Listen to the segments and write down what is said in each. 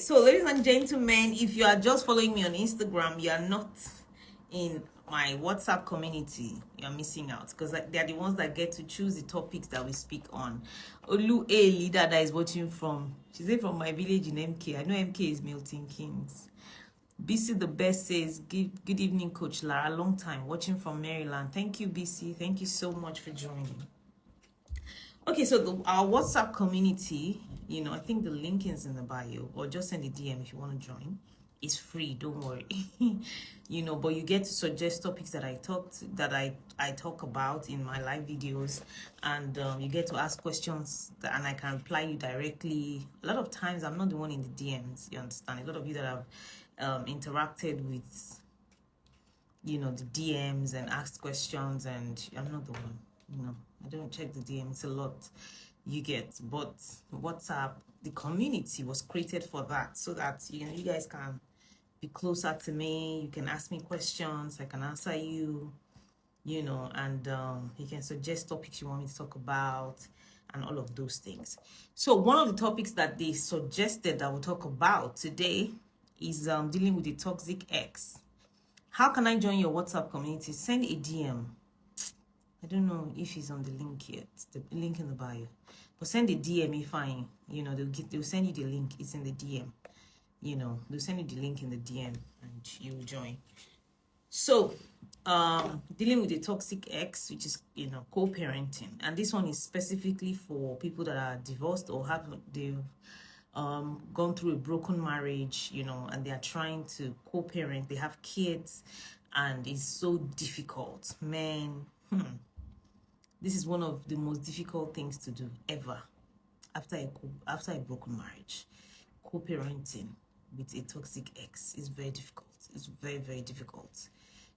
So ladies and gentlemen, if you are just following me on Instagram, you are not in my WhatsApp community, you're missing out, because they're the ones that get to choose the topics that we speak on. Olu A leader that is watching from, she's from my village in MK. I know MK is Milton Keynes. BC the best says, good evening, Coach Lara. Long time watching from Maryland. Thank you, BC. Thank you so much for joining. Okay, so our WhatsApp community, I think the link is in the bio, or just send a DM if you want to join. It's free, don't worry. But you get to suggest topics that I talk about in my live videos, and you get to ask questions and I can reply you directly. A lot of times I'm not the one in the DMs, you understand? A lot of you that have interacted with the DMs and asked questions, and I'm not the one. I don't check the DMs a lot, you get. But WhatsApp, the community was created for that, so that you guys can be closer to me. You can ask me questions, I can answer you, and you can suggest topics you want me to talk about and all of those things. So one of the topics that they suggested that we'll talk about today is dealing with the toxic ex. How can I join your WhatsApp community? Send a DM. I don't know if he's on the link yet, the link in the bio. But send a DM if they'll send you the link. It's in the DM. They'll send you the link in the DM and you will join. So, dealing with the toxic ex, which is co-parenting, and this one is specifically for people that are divorced or they've gone through a broken marriage, and they are trying to co-parent. They have kids, and it's so difficult, man. This is one of the most difficult things to do ever after a broken marriage. Co-parenting with a toxic ex is very difficult. It's very, very difficult.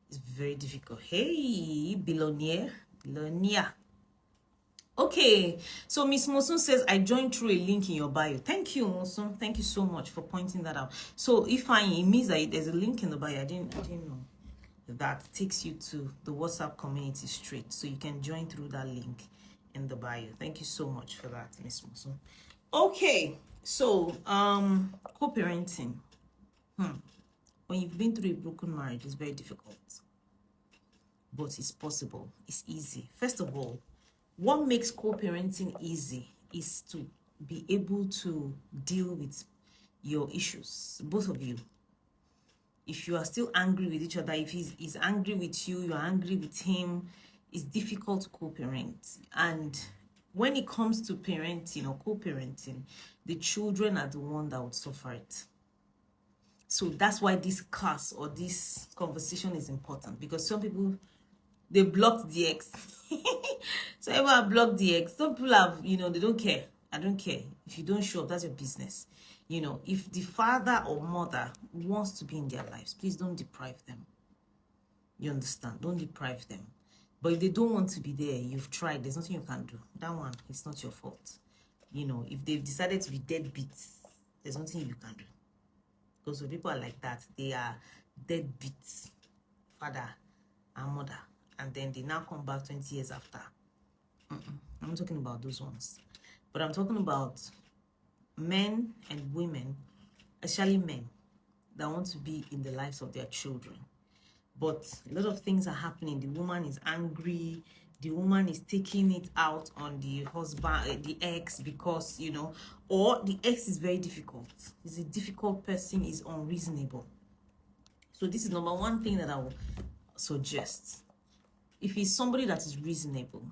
It's very difficult. Hey, billionaire. Okay, so Miss Mosun says, I joined through a link in your bio. Thank you, Mosun. Thank you so much for pointing that out. So it means that there's a link in the bio. I didn't know. That takes you to the WhatsApp community straight, so you can join through that link in the bio. Thank you so much for that, Miss Musu. Okay, so co-parenting. When you've been through a broken marriage, it's very difficult, but it's possible. It's easy. First of all, what makes co-parenting easy is to be able to deal with your issues, both of you. If you are still angry with each other, if he's angry with you, you're angry with him, it's difficult to co-parent. And when it comes to parenting or co-parenting, the children are the one that would suffer it. So that's why this class or this conversation is important, because some people, they blocked the ex. So everyone blocked the ex. Some people have, they don't care. I don't care. If you don't show up, that's your business. If the father or mother wants to be in their lives, please don't deprive them. You understand? Don't deprive them. But if they don't want to be there, you've tried, there's nothing you can do. That one, it's not your fault. If they've decided to be deadbeats, there's nothing you can do. Because when people are like that, they are deadbeats, father and mother, and then they now come back 20 years after. I'm not talking about those ones. But I'm talking about men and women, especially men, that want to be in the lives of their children. But a lot of things are happening. The woman is angry. The woman is taking it out on the husband, the ex, because, or the ex is very difficult. He's a difficult person, is unreasonable. So this is number one thing that I will suggest. If he's somebody that is reasonable,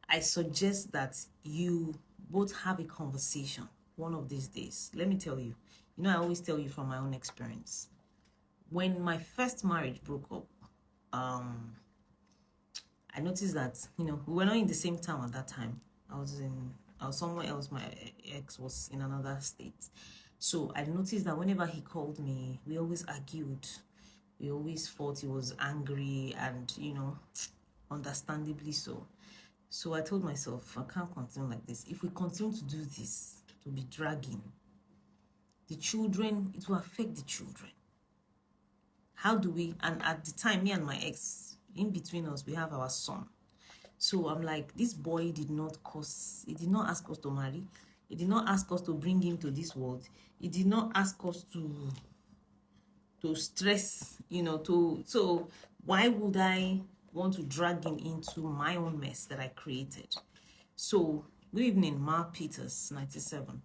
I suggest that you both have a conversation one of these days. Let me tell you, I always tell you from my own experience. When my first marriage broke up, I noticed that, we were not in the same town at that time. I was somewhere else. My ex was in another state. So I noticed that whenever he called me, we always argued. We always fought. He was angry and, understandably so. So I told myself, I can't continue like this. If we continue to do this, it will be dragging. The children, it will affect the children. How do we, and at the time, me and my ex, in between us, we have our son. So I'm like, this boy did not ask us to marry. He did not ask us to bring him to this world. He did not ask us to stress, you know, so why would I want to drag him into my own mess that I created? So, good evening, Ma Peters, 97.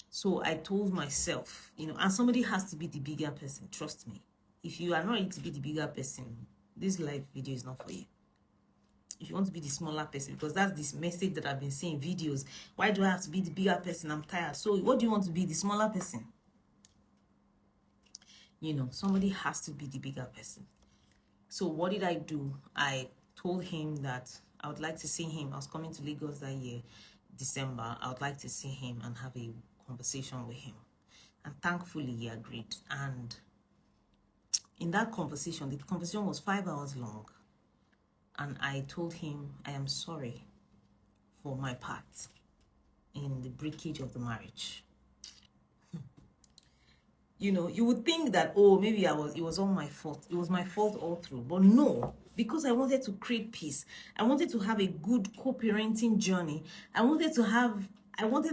So I told myself, you know, and somebody has to be the bigger person, trust me. If you are not ready to be the bigger person, this live video is not for you. If you want to be the smaller person, because that's this message that I've been seeing videos. Why do I have to be the bigger person? I'm tired. So what do you want to be? The smaller person? You know, somebody has to be the bigger person. So what did I do? I told him that I would like to see him. I was coming to Lagos that year, December. I would like to see him and have a conversation with him. And thankfully he agreed. And in that conversation, the conversation was 5 hours long. And I told him, I am sorry for my part in the breakage of the marriage. You know, you would think that, oh, maybe it was all my fault. It was my fault all through. But no, because I wanted to create peace. I wanted to have a good co-parenting journey. I wanted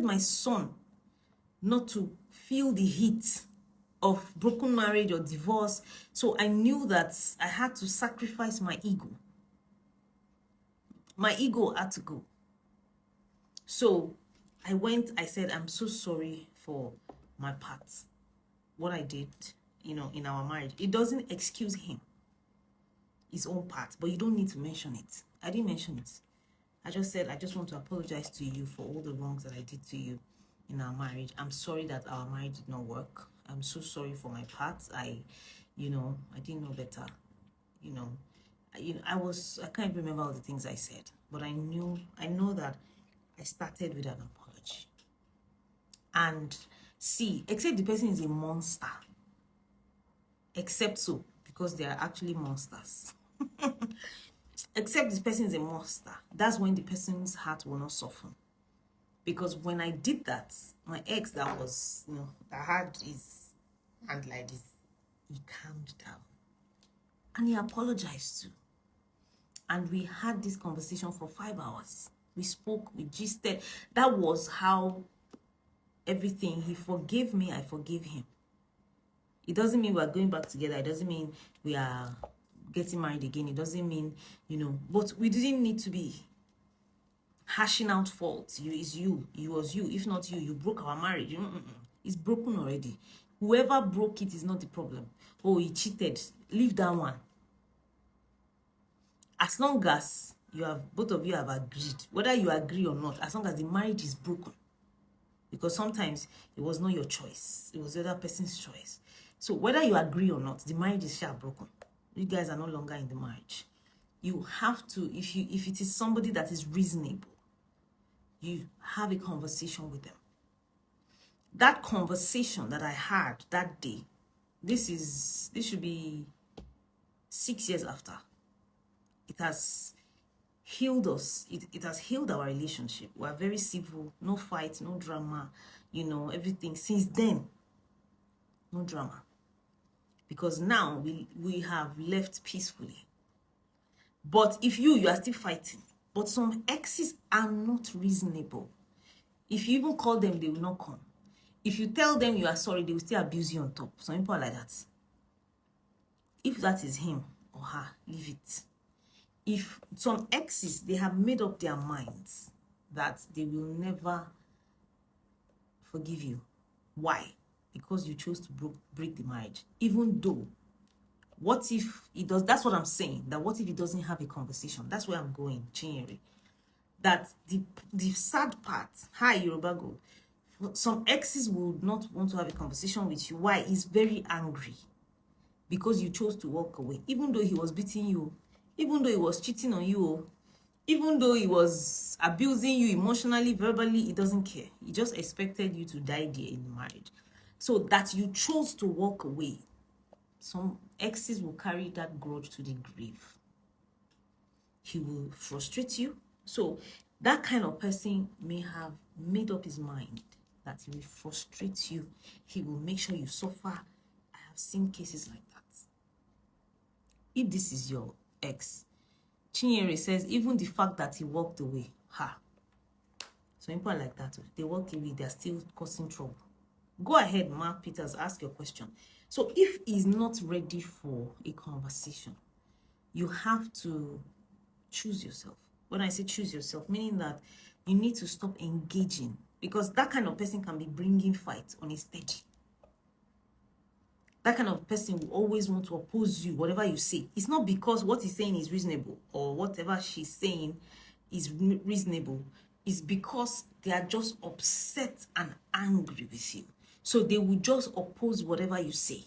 my son not to feel the heat of broken marriage or divorce. So I knew that I had to sacrifice my ego. My ego had to go. So I said, I'm so sorry for my part. What I did, you know, in our marriage. It doesn't excuse him, his own part, but you don't need to mention it. I didn't mention it. I just said, I just want to apologize to you for all the wrongs that I did to you in our marriage. I'm sorry that our marriage did not work. I'm so sorry for my part. I didn't know better. I can't remember all the things I said, but I know that I started with an apology. And see, except the person is a monster. Except so, because they are actually monsters. Except this person is a monster. That's when the person's heart will not soften. Because when I did that, my ex that had his hand like this, he calmed down. And he apologized too. And we had this conversation for 5 hours. We spoke, we gisted. That was how everything, he forgave me, I forgave him. It doesn't mean we're going back together. It doesn't mean we are getting married again. It doesn't mean, but we didn't need to be hashing out faults. It was you. If not you, you broke our marriage. It's broken already. Whoever broke it is not the problem. Oh, he cheated. Leave that one. As long as both of you have agreed, whether you agree or not, as long as the marriage is broken, because sometimes it was not your choice, it was the other person's choice. So whether you agree or not, the marriage is broken. You guys are no longer in the marriage. You have to, if it is somebody that is reasonable, you have a conversation with them. That conversation that I had that day, this should be 6 years after. It has healed us. It has healed our relationship. We are very civil, no fight, no drama, everything. Since then, no drama. Because now we have left peacefully. But if you are still fighting, but some exes are not reasonable. If you even call them, they will not come. If you tell them you are sorry, they will still abuse you on top. Some people are like that. If that is him or her, leave it. If some exes, they have made up their minds that they will never forgive you. Why? Because you chose to break the marriage. Even though, what if he does? That's what I'm saying. That what if he doesn't have a conversation? That's where I'm going, Chinyere. That the sad part, hi Yoruba Gold, some exes would not want to have a conversation with you. Why? He's very angry because you chose to walk away, even though he was beating you, even though he was cheating on you, even though he was abusing you emotionally, verbally. He doesn't care. He just expected you to die there in the marriage. So that you chose to walk away. Some exes will carry that grudge to the grave. He will frustrate you. So that kind of person may have made up his mind that he will frustrate you. He will make sure you suffer. I have seen cases like that. If this is your ex, Chinyere says, even the fact that he walked away, Some people are like that. They walk away, they're still causing trouble. Go ahead, Mark Peters, ask your question. So if he's not ready for a conversation, you have to choose yourself. When I say choose yourself, meaning that you need to stop engaging, because that kind of person can be bringing fight on a steady. That kind of person will always want to oppose you, whatever you say. It's not because what he's saying is reasonable or whatever she's saying is reasonable. It's because they are just upset and angry with you. So they will just oppose whatever you say,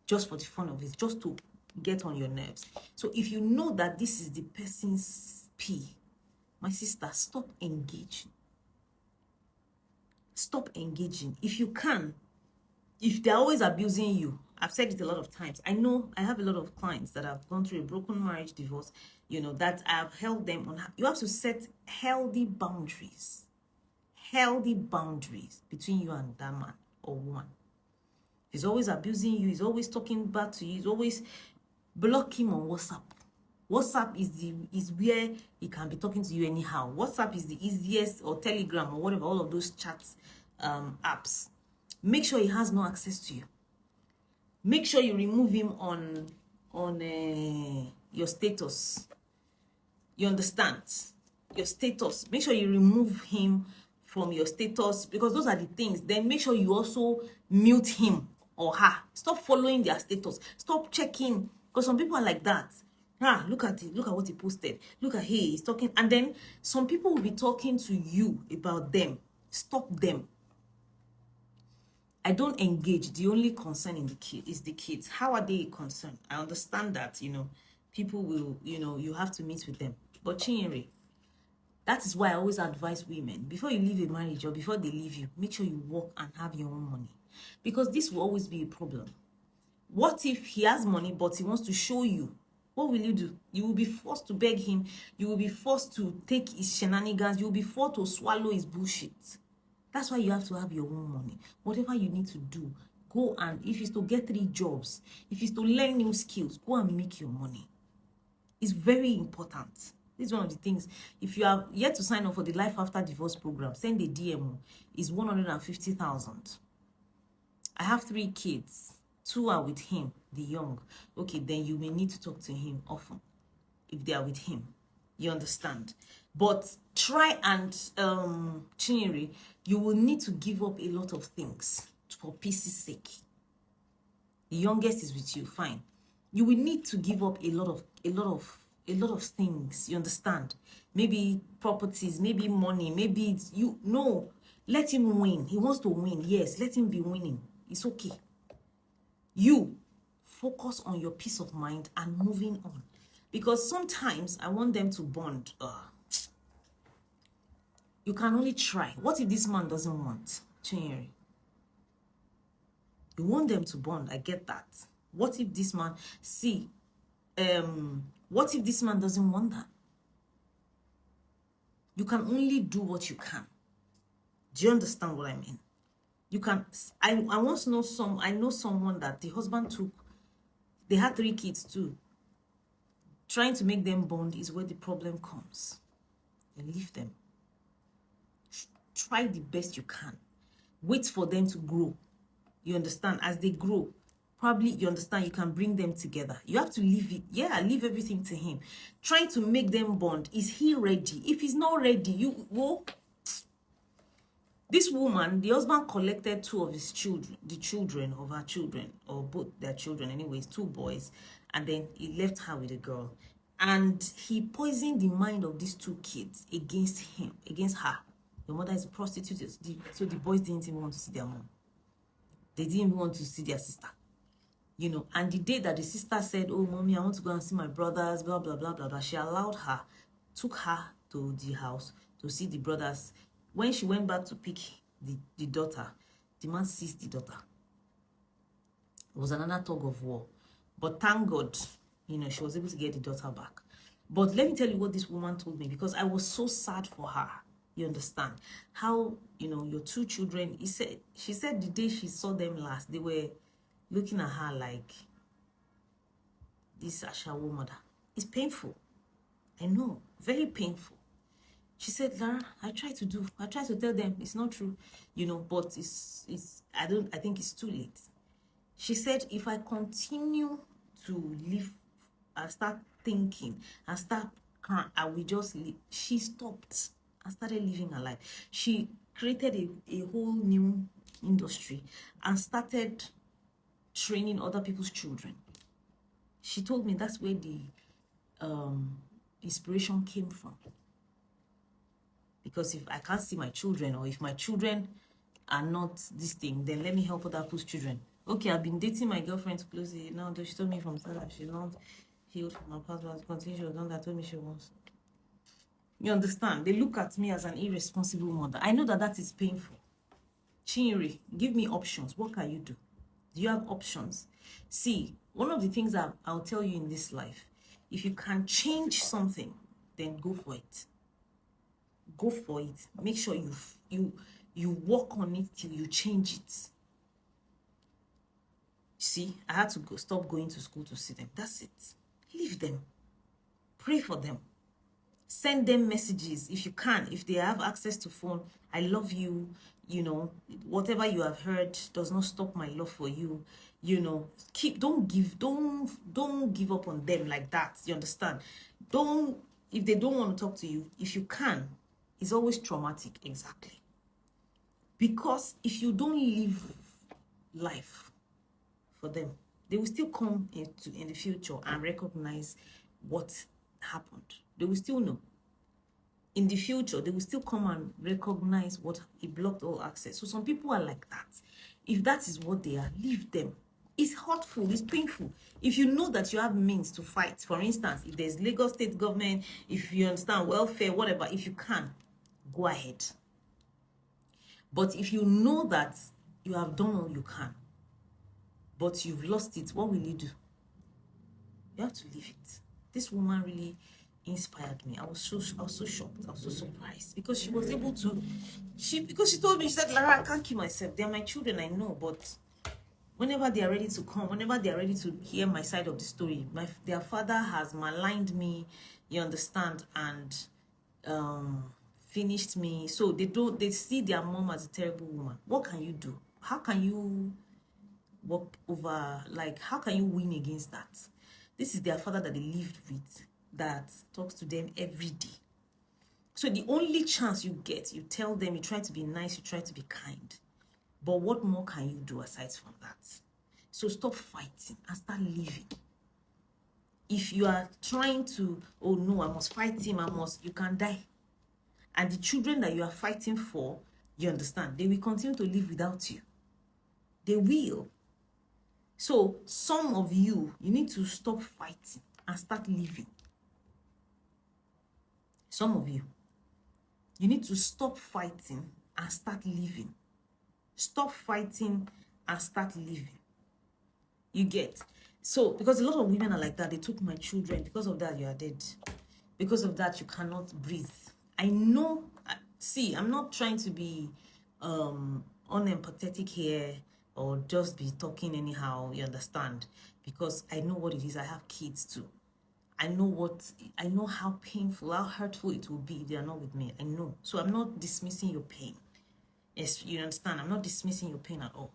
just for the fun of it, just to get on your nerves. So if you know that this is the person's P, my sister, stop engaging. Stop engaging. If you can, if they're always abusing you, I've said it a lot of times. I know I have a lot of clients that have gone through a broken marriage, divorce, that I've held them on. You have to set healthy boundaries. Healthy boundaries between you and that man or woman. He's always abusing you. He's always talking back to you. He's always block him on WhatsApp. WhatsApp is where he can be talking to you anyhow. WhatsApp is the easiest, or Telegram or whatever, all of those chats apps. Make sure he has no access to you. Make sure you remove him on your status. You understand? Your status. Make sure you remove him from your status, because those are the things. Then make sure you also mute him or her. Stop following their status. Stop checking, because some people are like that. Look at it. Look at what he posted. Look at he's talking. And then some people will be talking to you about them. Stop them. I don't engage. The only concern in the kid is the kids. How are they concerned? I understand that, people will, you have to meet with them. But Chinyere, that is why I always advise women, before you leave a marriage or before they leave you, make sure you work and have your own money. Because this will always be a problem. What if he has money, but he wants to show you? What will you do? You will be forced to beg him. You will be forced to take his shenanigans. You will be forced to swallow his bullshit. That's why you have to have your own money. Whatever you need to do, go, and if it's to get 3 jobs, if it's to learn new skills, go and make your money. It's very important. This is one of the things. If you have yet to sign up for the Life After Divorce program, send a DM. It's 150,000. I have 3 kids. 2 are with him, the young. Okay, then you may need to talk to him often if they are with him. You understand? But try and, Chinyere, you will need to give up a lot of things for peace's sake. The youngest is with you, fine. You will need to give up a lot of things. You understand? Maybe properties, maybe money, maybe let him win. He wants to win. Yes, let him be winning. It's okay. You focus on your peace of mind and moving on. Because sometimes I want them to bond. You can only try. What if this man doesn't want? Chinyere, you want them to bond. I get that. What if this man, what if this man doesn't want that? You can only do what you can. Do you understand what I mean? You can, I once know I know someone that the husband they had 3 kids too. Trying to make them bond is where the problem comes. You leave them. Try the best you can. Wait for them to grow. You understand? As they grow, probably, you understand, you can bring them together. You have to leave it. Yeah, leave everything to him. Trying to make them bond. Is he ready? If he's not ready, you go. This woman, the husband collected 2 of his children, the children of her children, or both their children, anyways, 2 boys, and then he left her with a girl. And he poisoned the mind of these 2 kids against her. The mother is a prostitute, so the boys didn't even want to see their mom. They didn't even want to see their sister. And the day that the sister said, oh, mommy, I want to go and see my brothers, blah, blah, blah, blah, blah, she allowed her, took her to the house to see the brothers. When she went back to pick the daughter, the man seized the daughter. It was another tug of war. But thank God, she was able to get the daughter back. But let me tell you what this woman told me, because I was so sad for her. You understand? How, your 2 children, she said the day she saw them last, they were looking at her like, this Ashawo mother. It's painful. I know, very painful. She said, Lara, I try to tell them it's not true, you know, but I think it's too late. She said, if I continue to live and start thinking and start crying, I will just live. She stopped and started living her life. She created a whole new industry and started training other people's children. She told me that's where the inspiration came from. Because if I can't see my children, or if my children are not this thing, then let me help other people's children. Okay, I've been dating my girlfriend closely. Now, she told me from Sarah she's not healed from her past, but continue, she was done that told me she wants. You understand? They look at me as an irresponsible mother. I know that that is painful. Chinri, give me options. What can you do? Do you have options? See, one of the things that I'll tell you in this life, if you change something, then go for it. Go for it. Make sure you work on it till you change it. See, I had to stop going to school to see them. That's it. Leave them. Pray for them. Send them messages if you can. If they have access to phone, I love you. You know, whatever you have heard does not stop my love for you. You know, don't give up on them like that. You understand? If they don't want to talk to you, if you can, it's always traumatic. Exactly. Because if you don't live life for them, they will still come in the future and recognize what happened. They will still know. In the future, they will still come and recognize what he blocked all access. So some people are like that. If that is what they are, leave them. It's hurtful, it's painful. If you know that you have means to fight, for instance, if there's Lagos state government, if you understand welfare, whatever, if you can, go ahead. But if you know that you have done all you can, but you've lost it, what will you do? You have to leave it. This woman really inspired me. I was so shocked. I was so surprised because she was able to. Because she told me, she said, Lara, I can't keep myself. They're my children, I know, but whenever they are ready to come, whenever they are ready to hear my side of the story, their father has maligned me, you understand, and finished me. So they see their mom as a terrible woman. What can you do? How can you walk over, like, how can you win against that? This is their father that they lived with, that talks to them every day. So the only chance you get, you tell them, you try to be nice, you try to be kind. But what more can you do aside from that? So stop fighting and start living. If you are trying to, oh no, I must fight him, you can die. And the children that you are fighting for, you understand, they will continue to live without you. They will. So some of you need to stop fighting and start living. Some of you need to stop fighting and start living. Stop fighting and start living. You get? So, because a lot of women are like that. They took my children. Because of that, you are dead. Because of that, you cannot breathe. I know. See, I'm not trying to be unempathetic here or just be talking anyhow, you understand? Because I know what it is. I have kids too. I know how painful, how hurtful it will be if they are not with me. I know. So I'm not dismissing your pain. Yes, you understand? I'm not dismissing your pain at all.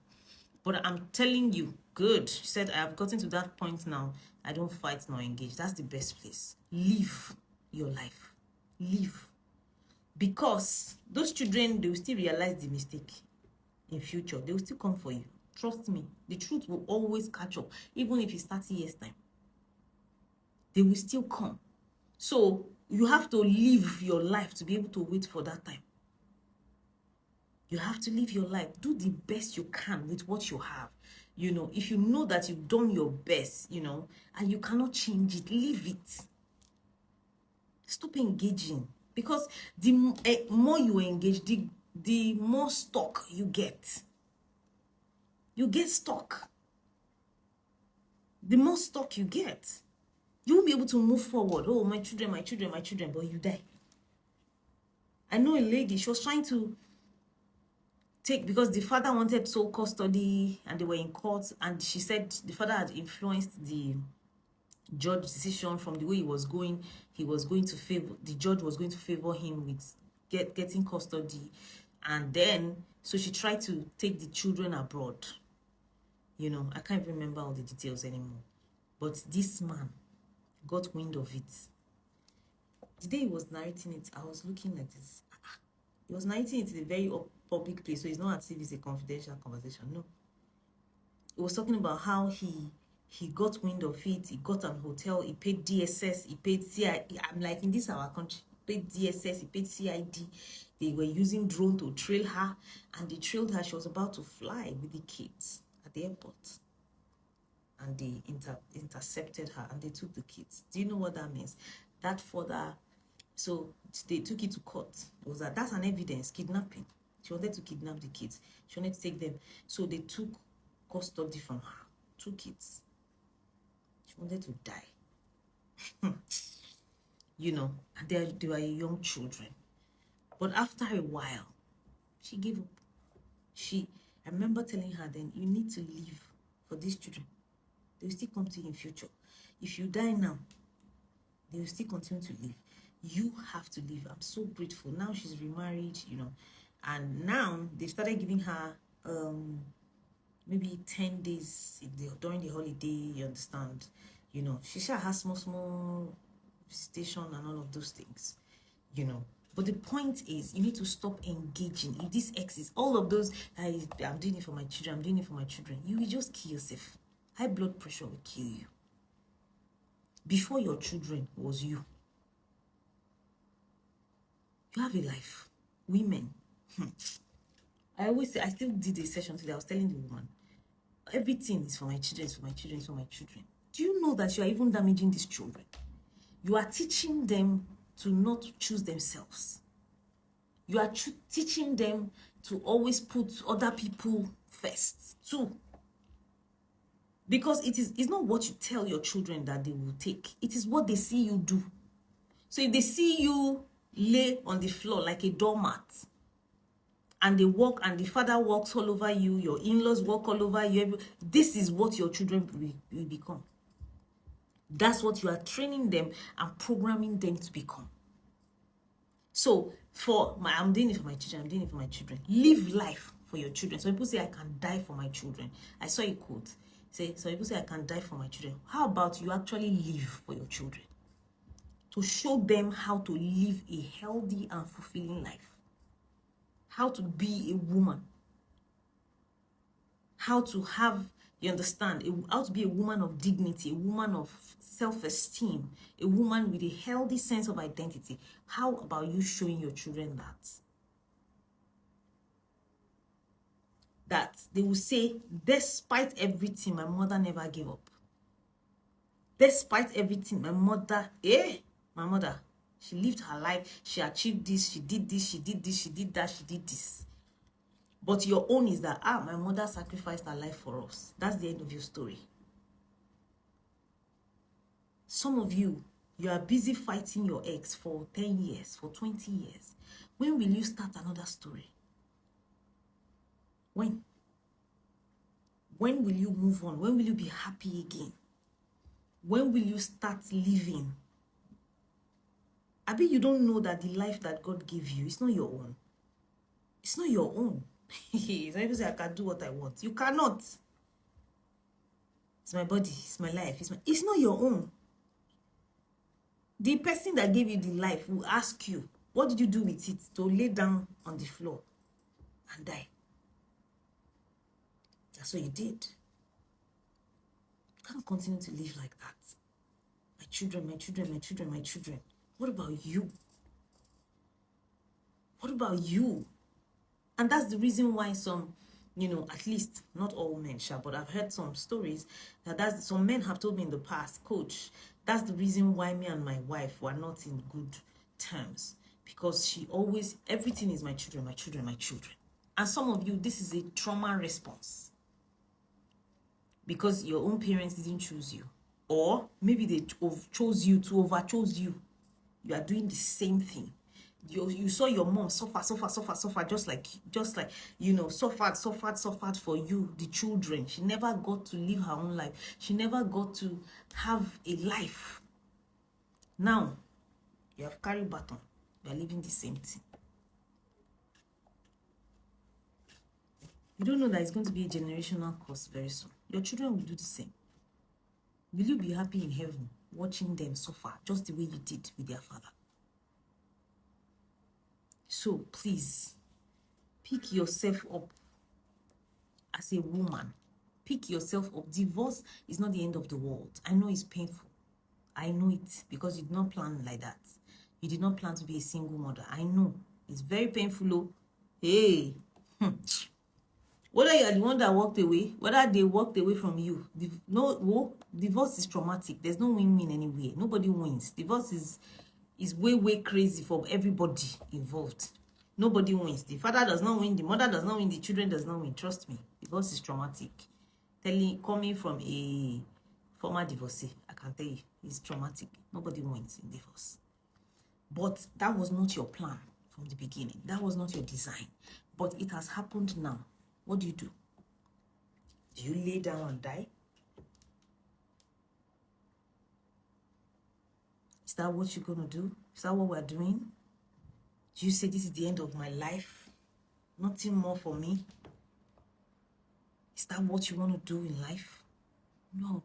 But I'm telling you, good. She said, I have gotten to that point now. I don't fight nor engage. That's the best place. Live your life. Live. Because those children, they will still realize the mistake in future. They will still come for you. Trust me. The truth will always catch up. Even if it's 30 years' time. They will still come. So you have to live your life to be able to wait for that time. You have to live your life. Do the best you can with what you have. You know, if you know that you've done your best, you know, and you cannot change it, leave it. Stop engaging. Because the more you engage, the more stuck you get. You get stuck. The more stuck you get, you won't be able to move forward. Oh, my children, my children, my children, but you die. I know a lady, she was trying to because the father wanted sole custody and they were in court, and she said the father had influenced the judge decision, from the way he was going to favor, the judge was going to favor him with getting custody. And then, so she tried to take the children abroad. You know, I can't remember all the details anymore. But this man got wind of it. The day he was narrating it, I was looking like this. He was narrating it in a very public place, so it's not as if it's a confidential conversation. No. He was talking about how he got wind of it. He got an hotel. He paid DSS. He paid CID. I'm like, in this our country, he paid DSS. He paid CID. They were using drone to trail her, and they trailed her. She was about to fly with the kids at the airport, and they intercepted her, and they took the kids. Do you know what that means? That further, so they took it to court. It was that's an evidence, kidnapping. She wanted to kidnap the kids. She wanted to take them. So they took custody from her. 2 kids. She wanted to die. You know, and they were young children. But after a while, she gave up. I remember telling her then, you need to live for these children. They will still come to you in future. If you die now, they will still continue to live. You have to live. I'm so grateful. Now she's remarried, you know. And now they've started giving her maybe 10 days during the holiday, you understand. You know, she sure has small visitation and all of those things, you know. But the point is, you need to stop engaging. If this ex is all of those, I'm doing it for my children, I'm doing it for my children, you will just kill yourself. High blood pressure will kill you. Before your children was you. You have a life. Women. I always say, I still did a session today. I was telling the woman, everything is for my children, it's for my children, it's for my children. Do you know that you are even damaging these children? You are teaching them to not choose themselves. You are teaching them to always put other people first too. Because it's not what you tell your children that they will take. It is what they see you do. So if they see you lay on the floor like a doormat, and they walk, and the father walks all over you, your in-laws walk all over you, this is what your children will become. That's what you are training them and programming them to become. So I'm doing it for my children, I'm doing it for my children. Live life for your children. So people say, I can die for my children. I saw a quote. So people say, I can die for my children. How about you actually live for your children? To show them how to live a healthy and fulfilling life. How to be a woman. How to have, you understand, how to be a woman of dignity, a woman of self-esteem, a woman with a healthy sense of identity. How about you showing your children that? That they will say, despite everything, my mother never gave up. Despite everything, my mother, she lived her life, she achieved this, she did this, she did this, she did that, she did this. But your own is that, my mother sacrificed her life for us. That's the end of your story. Some of you are busy fighting your ex for 10 years, for 20 years. When will you start another story? When? When will you move on? When will you be happy again? When will you start living? I bet you don't know that the life that God gave you is not your own. It's not your own. Some people say, I can do what I want. You cannot. It's my body. It's my life. It's not your own. The person that gave you the life will ask you, what did you do with it? To lay down on the floor and die. That's what you did. You can't continue to live like that. My children, my children, my children, my children. What about you? What about you? And that's the reason why some, at least not all men, but I've heard some stories that some men have told me in the past, Coach, that's the reason why me and my wife were not in good terms. Because she always, everything is my children, my children, my children. And some of you, this is a trauma response. Because your own parents didn't choose you. Or maybe they chose you to overchose you. You are doing the same thing. You saw your mom suffer, just like suffered for you, the children. She never got to live her own life. She never got to have a life. Now you have carried baton. You are living the same thing. You don't know that it's going to be a generational curse very soon. Your children will do the same. Will you be happy in heaven watching them suffer just the way you did with their father? So please, pick yourself up as a woman. Pick yourself up. Divorce is not the end of the world. I know it's painful. I know it, because you did not plan like that. You did not plan to be a single mother. I know. It's very painful, though. Hey. Whether you are the one that walked away, whether they walked away from you, divorce is traumatic. There's no win-win anywhere. Nobody wins. Divorce is way crazy for everybody involved. Nobody wins. The father does not win, the mother does not win, the children does not win. Trust me, divorce is traumatic. Coming from a former divorcee, I can tell you, it's traumatic. Nobody wins in divorce. But that was not your plan from the beginning. That was not your design. But it has happened now. What do? Do you lay down and die? Is that what you're going to do? Is that what we're doing? Do you say this is the end of my life? Nothing more for me? Is that what you want to do in life? No.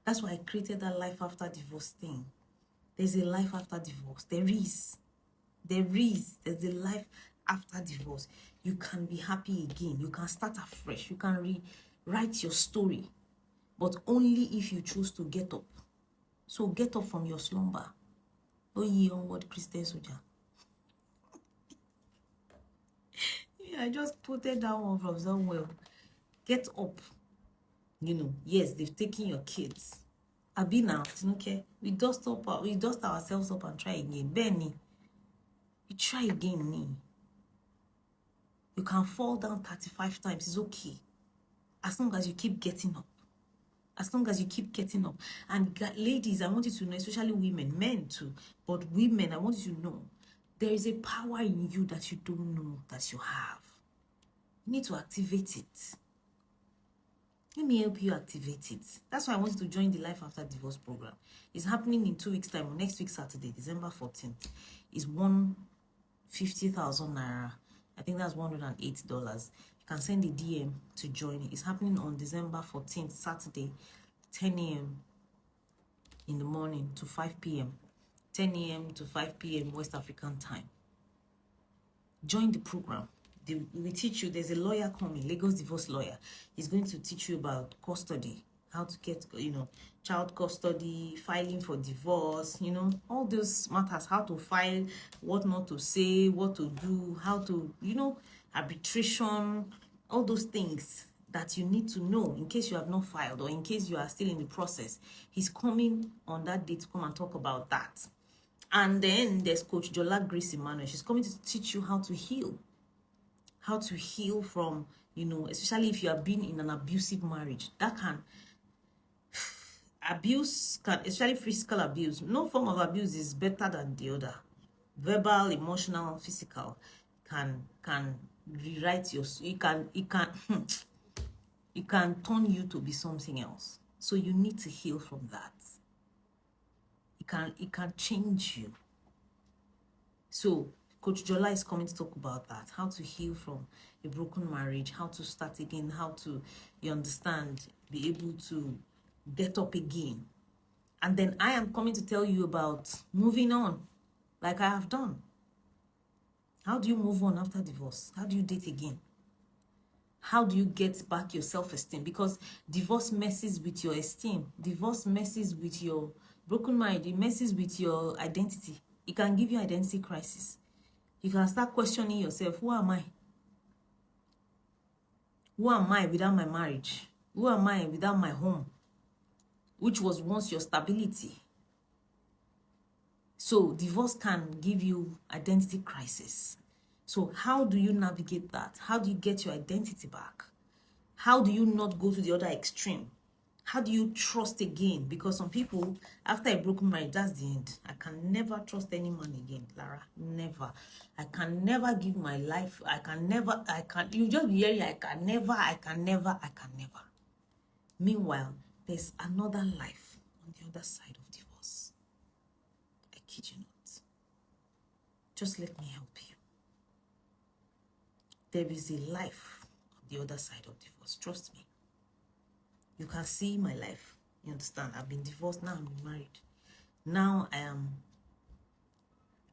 That's why I created that life after divorce thing. There's a life after divorce. There's a life after divorce. You can be happy again. You can start afresh. You can rewrite your story. But only if you choose to get up. So get up from your slumber. Oh, ye onward Christian soldier. Yeah, I just put it down from somewhere. Get up. Yes, they've taken your kids. I've been out, okay? We dust ourselves up and try again. Benny, you try again, me. You can fall down 35 times. It's okay. As long as you keep getting up. As long as you keep getting up. And ladies, I want you to know, especially women, men too, but women, I want you to know, there is a power in you that you don't know that you have. You need to activate it. Let me help you activate it. That's why I want you to join the Life After Divorce program. It's happening in 2 weeks' time. Next week, Saturday, December 14th. It's 150,000 naira. I think that's $108. You can send a DM to join it. It's happening on December 14th, Saturday, 10 a.m. in the morning to 5 p.m. 10 a.m. to 5 p.m. West African time. Join the program. We teach you. There's a lawyer coming, Lagos divorce lawyer. He's going to teach you about custody, how to get, child custody, filing for divorce, all those matters, how to file, what not to say, what to do, how to, arbitration, all those things that you need to know in case you have not filed or in case you are still in the process. He's coming on that day to come and talk about that. And then there's Coach Jola Grace Emmanuel. She's coming to teach you how to heal. How to heal from, especially if you have been in an abusive marriage. That especially physical abuse. No form of abuse is better than the other. Verbal, emotional, physical can rewrite your, it can turn you to be something else. So you need to heal from that. It can change you. So Coach Jola is coming to talk about that. How to heal from a broken marriage, how to start again, how to, you understand, be able to get up again. And then I am coming to tell you about moving on, like I have done. How do you move on after divorce? How do you date again? How do you get back your self-esteem? Because divorce messes with your esteem. Divorce messes with your broken marriage. It messes with your identity. It can give you identity crisis. You can start questioning yourself. Who am I? Who am I without my marriage? Who am I without my home? Which was once your stability. So divorce can give you identity crisis. So how do you navigate that? How do you get your identity back? How do you not go to the other extreme? How do you trust again? Because some people, after a broken marriage, that's the end. I can never trust any man again, Lara. Never. I can never give my life. You just be hearing, I can never. Meanwhile, there's another life on the other side of divorce. I kid you not. Just let me help you. There is a life on the other side of divorce. Trust me. You can see my life. You understand? I've been divorced. Now I'm married. Now I am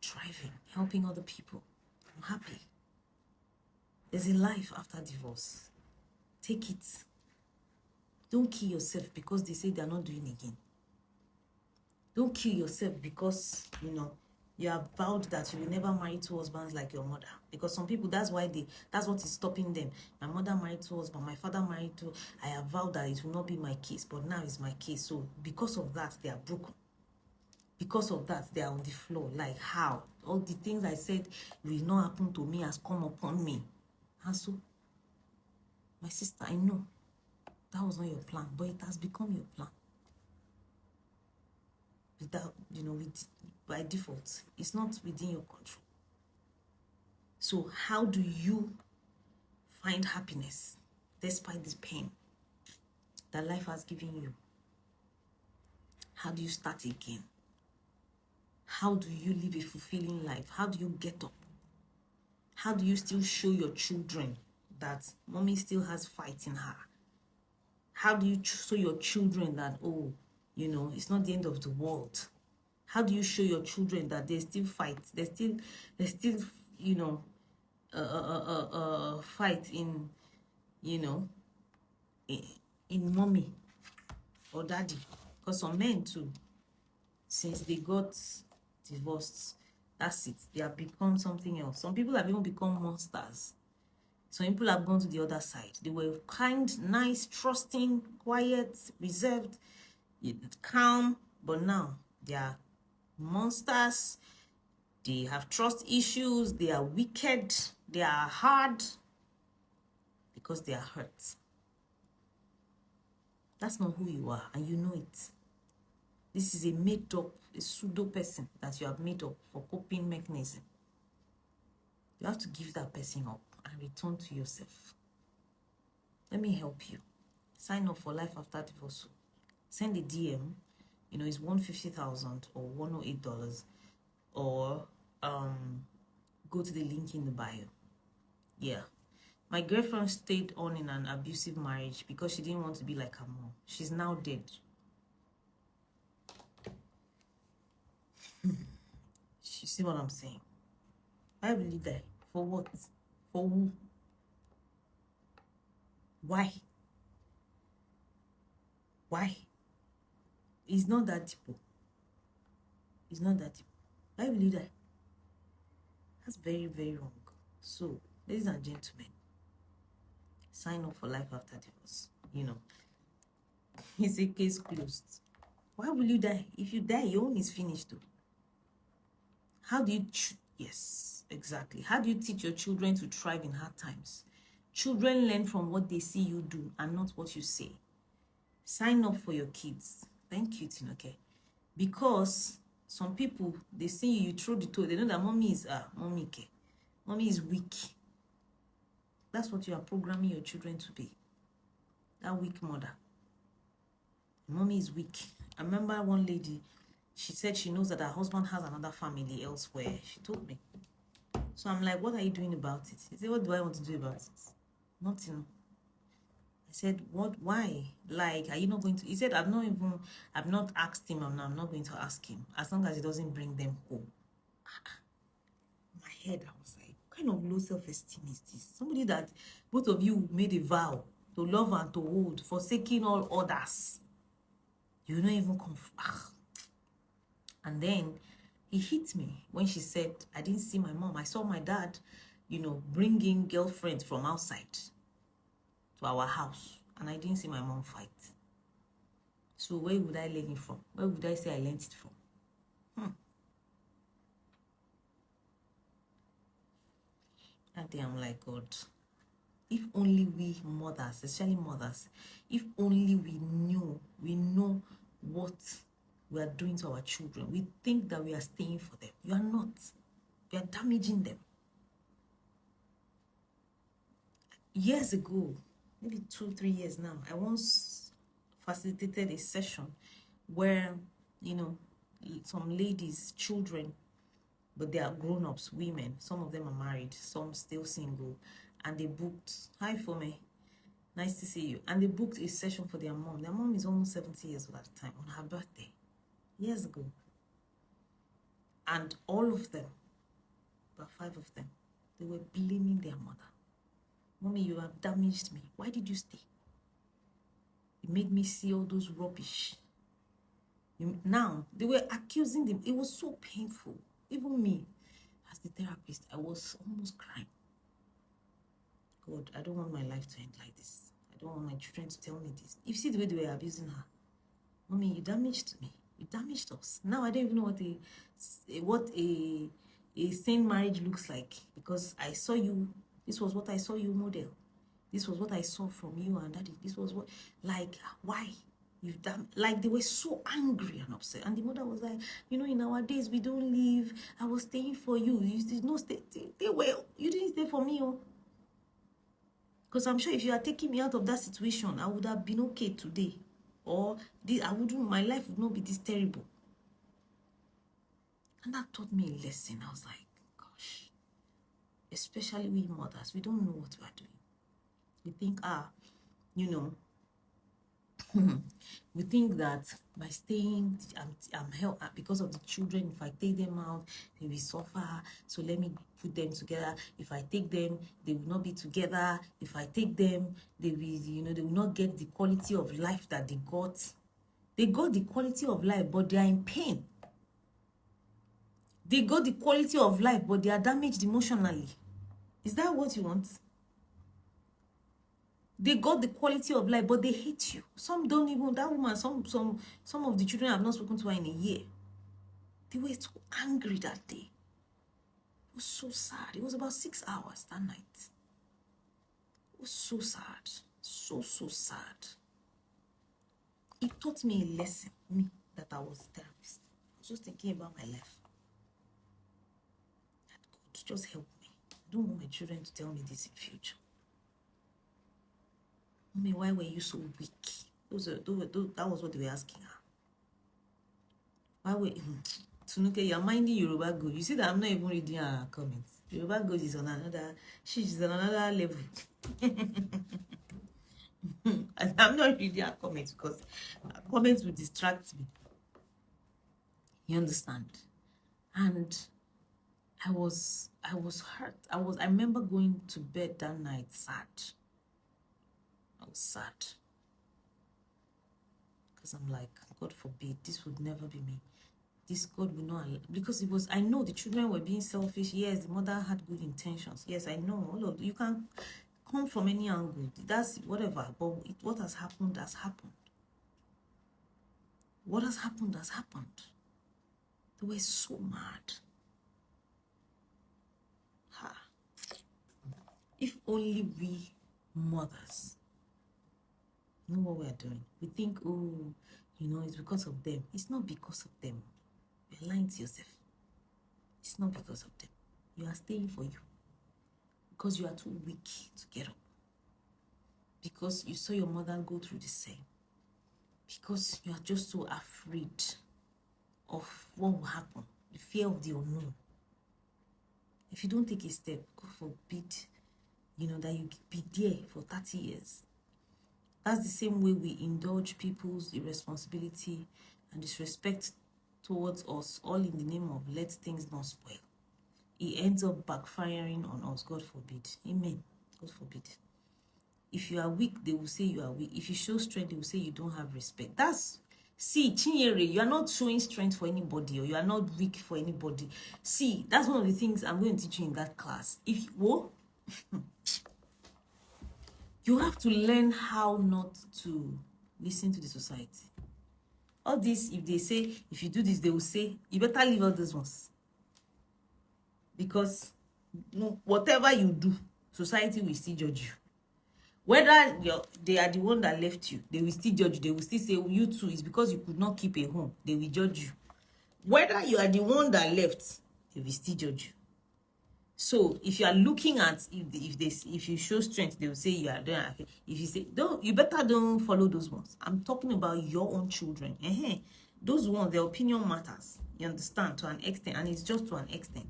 thriving, helping other people. I'm happy. There's a life after divorce. Take it. Don't kill yourself because they say they're not doing again. Don't kill yourself because, you have vowed that you will never marry two husbands like your mother. Because some people, that's what is stopping them. My mother married two husbands, my father married two. I have vowed that it will not be my case, but now it's my case. So because of that, they are broken. Because of that, they are on the floor. Like how? All the things I said will not happen to me has come upon me. And so, my sister, I know that was not your plan, but it has become your plan. Without, by default, it's not within your control. So how do you find happiness despite this pain that life has given you? How do you start again? How do you live a fulfilling life? How do you get up? How do you still show your children that mommy still has fight in her? How do you show your children that, it's not the end of the world? How do you show your children that they still fight? They still fight in, in mommy or daddy? Because some men too, since they got divorced, that's it. They have become something else. Some people have even become monsters. Some people have gone to the other side. They were kind, nice, trusting, quiet, reserved, calm, but now they are monsters. They have trust issues. They are wicked. They are hard because they are hurt. That's not who you are, and you know it. This is a made-up, a pseudo person that you have made up for coping mechanism. You have to give that person up and return to yourself. Let me help you. Sign up for Life After Divorce. Send a DM. It's $150,000 or $108, or go to the link in the bio. Yeah. My girlfriend stayed on in an abusive marriage because she didn't want to be like her mom. She's now dead. You see what I'm saying? Why will you die? For what? For who? Why? Why? It's not that deep. It's not that deep. Why will you die? That's very, very wrong. So, ladies and gentlemen, sign up for Life After Divorce. It's a case closed. Why will you die? If you die, your own is finished too. How do you... Yes, exactly. How do you teach your children to thrive in hard times? Children learn from what they see you do and not what you say. Sign up for your kids. Thank you, Tinoke. Because some people, they see you throw the toe. They know that mommy is mommy is weak. That's what you are programming your children to be. That weak mother. Mommy is weak. I remember one lady, she said she knows that her husband has another family elsewhere. She told me. So I'm like, what are you doing about it? She said, what do I want to do about it? Nothing. I said, what? Why? Like, are you not going to? He said, I've not asked him, and I'm not going to ask him as long as he doesn't bring them home. My head, I was like, what kind of low self-esteem is this? Somebody that both of you made a vow to love and to hold, forsaking all others. You don't even come. And then he hit me when she said, I didn't see my mom. I saw my dad, bringing girlfriends from outside to our house. And I didn't see my mom fight. So where would I learn it from? Where would I say I learned it from? That day I'm like, God, If only we mothers, especially mothers, if only we know what we are doing to our children. We think that we are staying for them. You are not. You are damaging them. Years ago, maybe 2-3 years now, I once facilitated a session where, you know, some ladies, children, but they are grown-ups, women. Some of them are married, some still single, and they booked, hi Fome, nice to see you. And they booked a session for their mom. Their mom is almost 70 years old at the time, on her birthday, years ago. And all of them, about 5 of them, they were blaming their mother. Mommy, you have damaged me. Why did you stay? It made me see all those rubbish. Now, they were accusing them. It was so painful. Even me, as the therapist, I was almost crying. God, I don't want my life to end like this. I don't want my children to tell me this. If you see the way they were abusing her, Mommy, you damaged me. You damaged us. Now I don't even know what a sane marriage looks like, because I saw you. This was what I saw you model. This was what I saw from you and Daddy. This was what, like, why? You've done, like, they were so angry and upset. And the mother was like, you know, in our days, we don't leave. I was staying for you. You did not stay. You didn't stay for me. Oh. Because I'm sure if you had taken me out of that situation, I would have been okay today. Or my life would not be this terrible. And that taught me a lesson. I was like, gosh, especially we mothers, we don't know what we are doing. We think, you know, we think that by staying, I'm helped because of the children. If I take them out, they will suffer. So let me put them together. If I take them, they will not be together. If I take them, they will, you know, they will not get the quality of life that they got. They got the quality of life, but they are in pain. They got the quality of life, but they are damaged emotionally. Is that what you want? They got the quality of life, but they hate you. Some don't even, that woman, some of the children have not spoken to her in a year. They were so angry that day. It was so sad. It was about 6 hours that night. It was so sad. So sad. It taught me a lesson, me, that I was a therapist. I was just thinking about my life. That God, just help me. I don't want my children to tell me this in future. Mommy, why were you so weak? That was what they were asking her. Why were Tunuke, you're minding Yoruba Go. You see that I'm not even reading her comments. Yoruba Go is on another, she's on another level. I'm not reading her comments because her comments will distract me. You understand? And I was hurt. I remember going to bed that night sad. I was sad. Because I'm like, God forbid, this would never be me. This God will not allow. Because it was, I know the children were being selfish. Yes, the mother had good intentions. Yes, I know. All of you can come from any angle. That's whatever. But what has happened has happened. What has happened has happened. They were so mad. If only we mothers know what we are doing. We think, oh, you know, it's because of them. It's not because of them. You're lying to yourself. It's not because of them. You are staying for you. Because you are too weak to get up. Because you saw your mother go through the same. Because you are just so afraid of what will happen. The fear of the unknown. If you don't take a step, God forbid, you know, that you be there for 30 years. That's the same way we indulge people's irresponsibility and disrespect towards us, all in the name of let things not spoil. It ends up backfiring on us, God forbid. Amen. God forbid. If you are weak, they will say you are weak. If you show strength, they will say you don't have respect. See, Chinyere, you are not showing strength for anybody, or you are not weak for anybody. See, that's one of the things I'm going to teach you in that class. If you, you have to learn how not to listen to the society. All this, if they say, if you do this, they will say, you better leave all those ones. Because whatever you do, society will still judge you. Whether they are the one that left you, they will still judge you. They will still say, you too, it's because you could not keep a home. They will judge you. Whether you are the one that left, they will still judge you. So if you are looking at, if you show strength, they will say you are doing okay. If you say don't, you better don't follow those ones. I'm talking about your own children. Those ones, their opinion matters. You understand, to an extent, and it's just to an extent.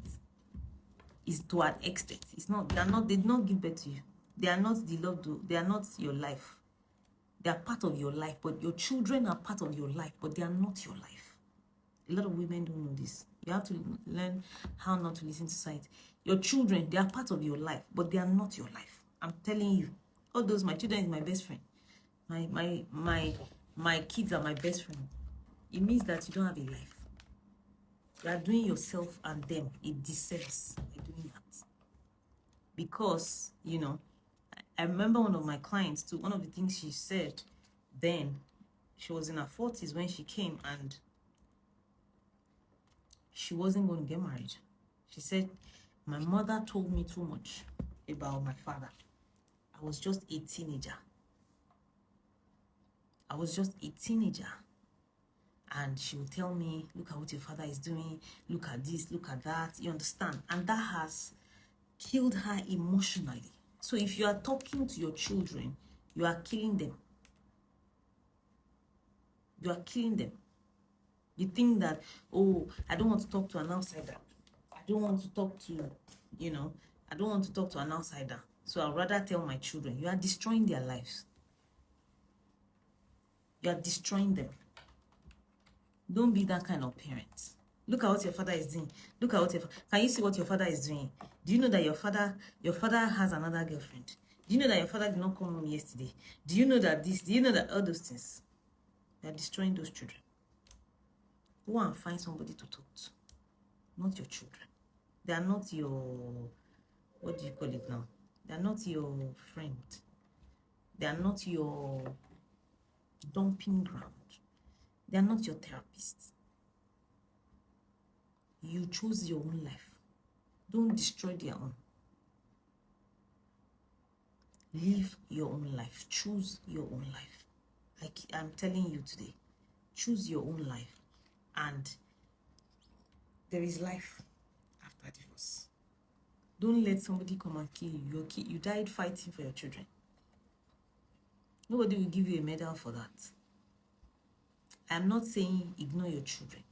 It's to an extent. It's not. They did not give birth to you. They are not the Lord. They are not your life. They are part of your life, but your children are part of your life, but they are not your life. A lot of women don't know this. You have to learn how not to listen to sight. Your children, they are part of your life, but they are not your life. I'm telling you. All those, my children is my best friend. My kids are my best friend. It means that you don't have a life. You are doing yourself and them a disservice by doing that. Because, you know, I remember one of my clients too, one of the things she said then, she was in her 40s when she came, and she wasn't going to get married. She said, my mother told me too much about my father. I was just a teenager. And she would tell me, look at what your father is doing, look at this, look at that, you understand? And that has killed her emotionally. So if you are talking to your children, you are killing them. You are killing them. You think that, oh, I don't want to talk to an outsider. I don't want to talk to, you know, I don't want to talk to an outsider. So I'd rather tell my children. You are destroying their lives. You are destroying them. Don't be that kind of parent. Look at what your father is doing. Look at what can you see what your father is doing? Do you know that your father has another girlfriend? Do you know that your father did not come home yesterday? Do you know that this? Do you know that all those things? You are destroying those children. Go and find somebody to talk to. Not your children. They are not your, what do you call it now? They are not your friend. They are not your dumping ground. They are not your therapists. You choose your own life. Don't destroy their own. Live your own life. Choose your own life. Like I'm telling you today, choose your own life. And there is life after divorce. Don't let somebody come and kill you. You died fighting for your children. Nobody will give you a medal for that. I'm not saying ignore your children.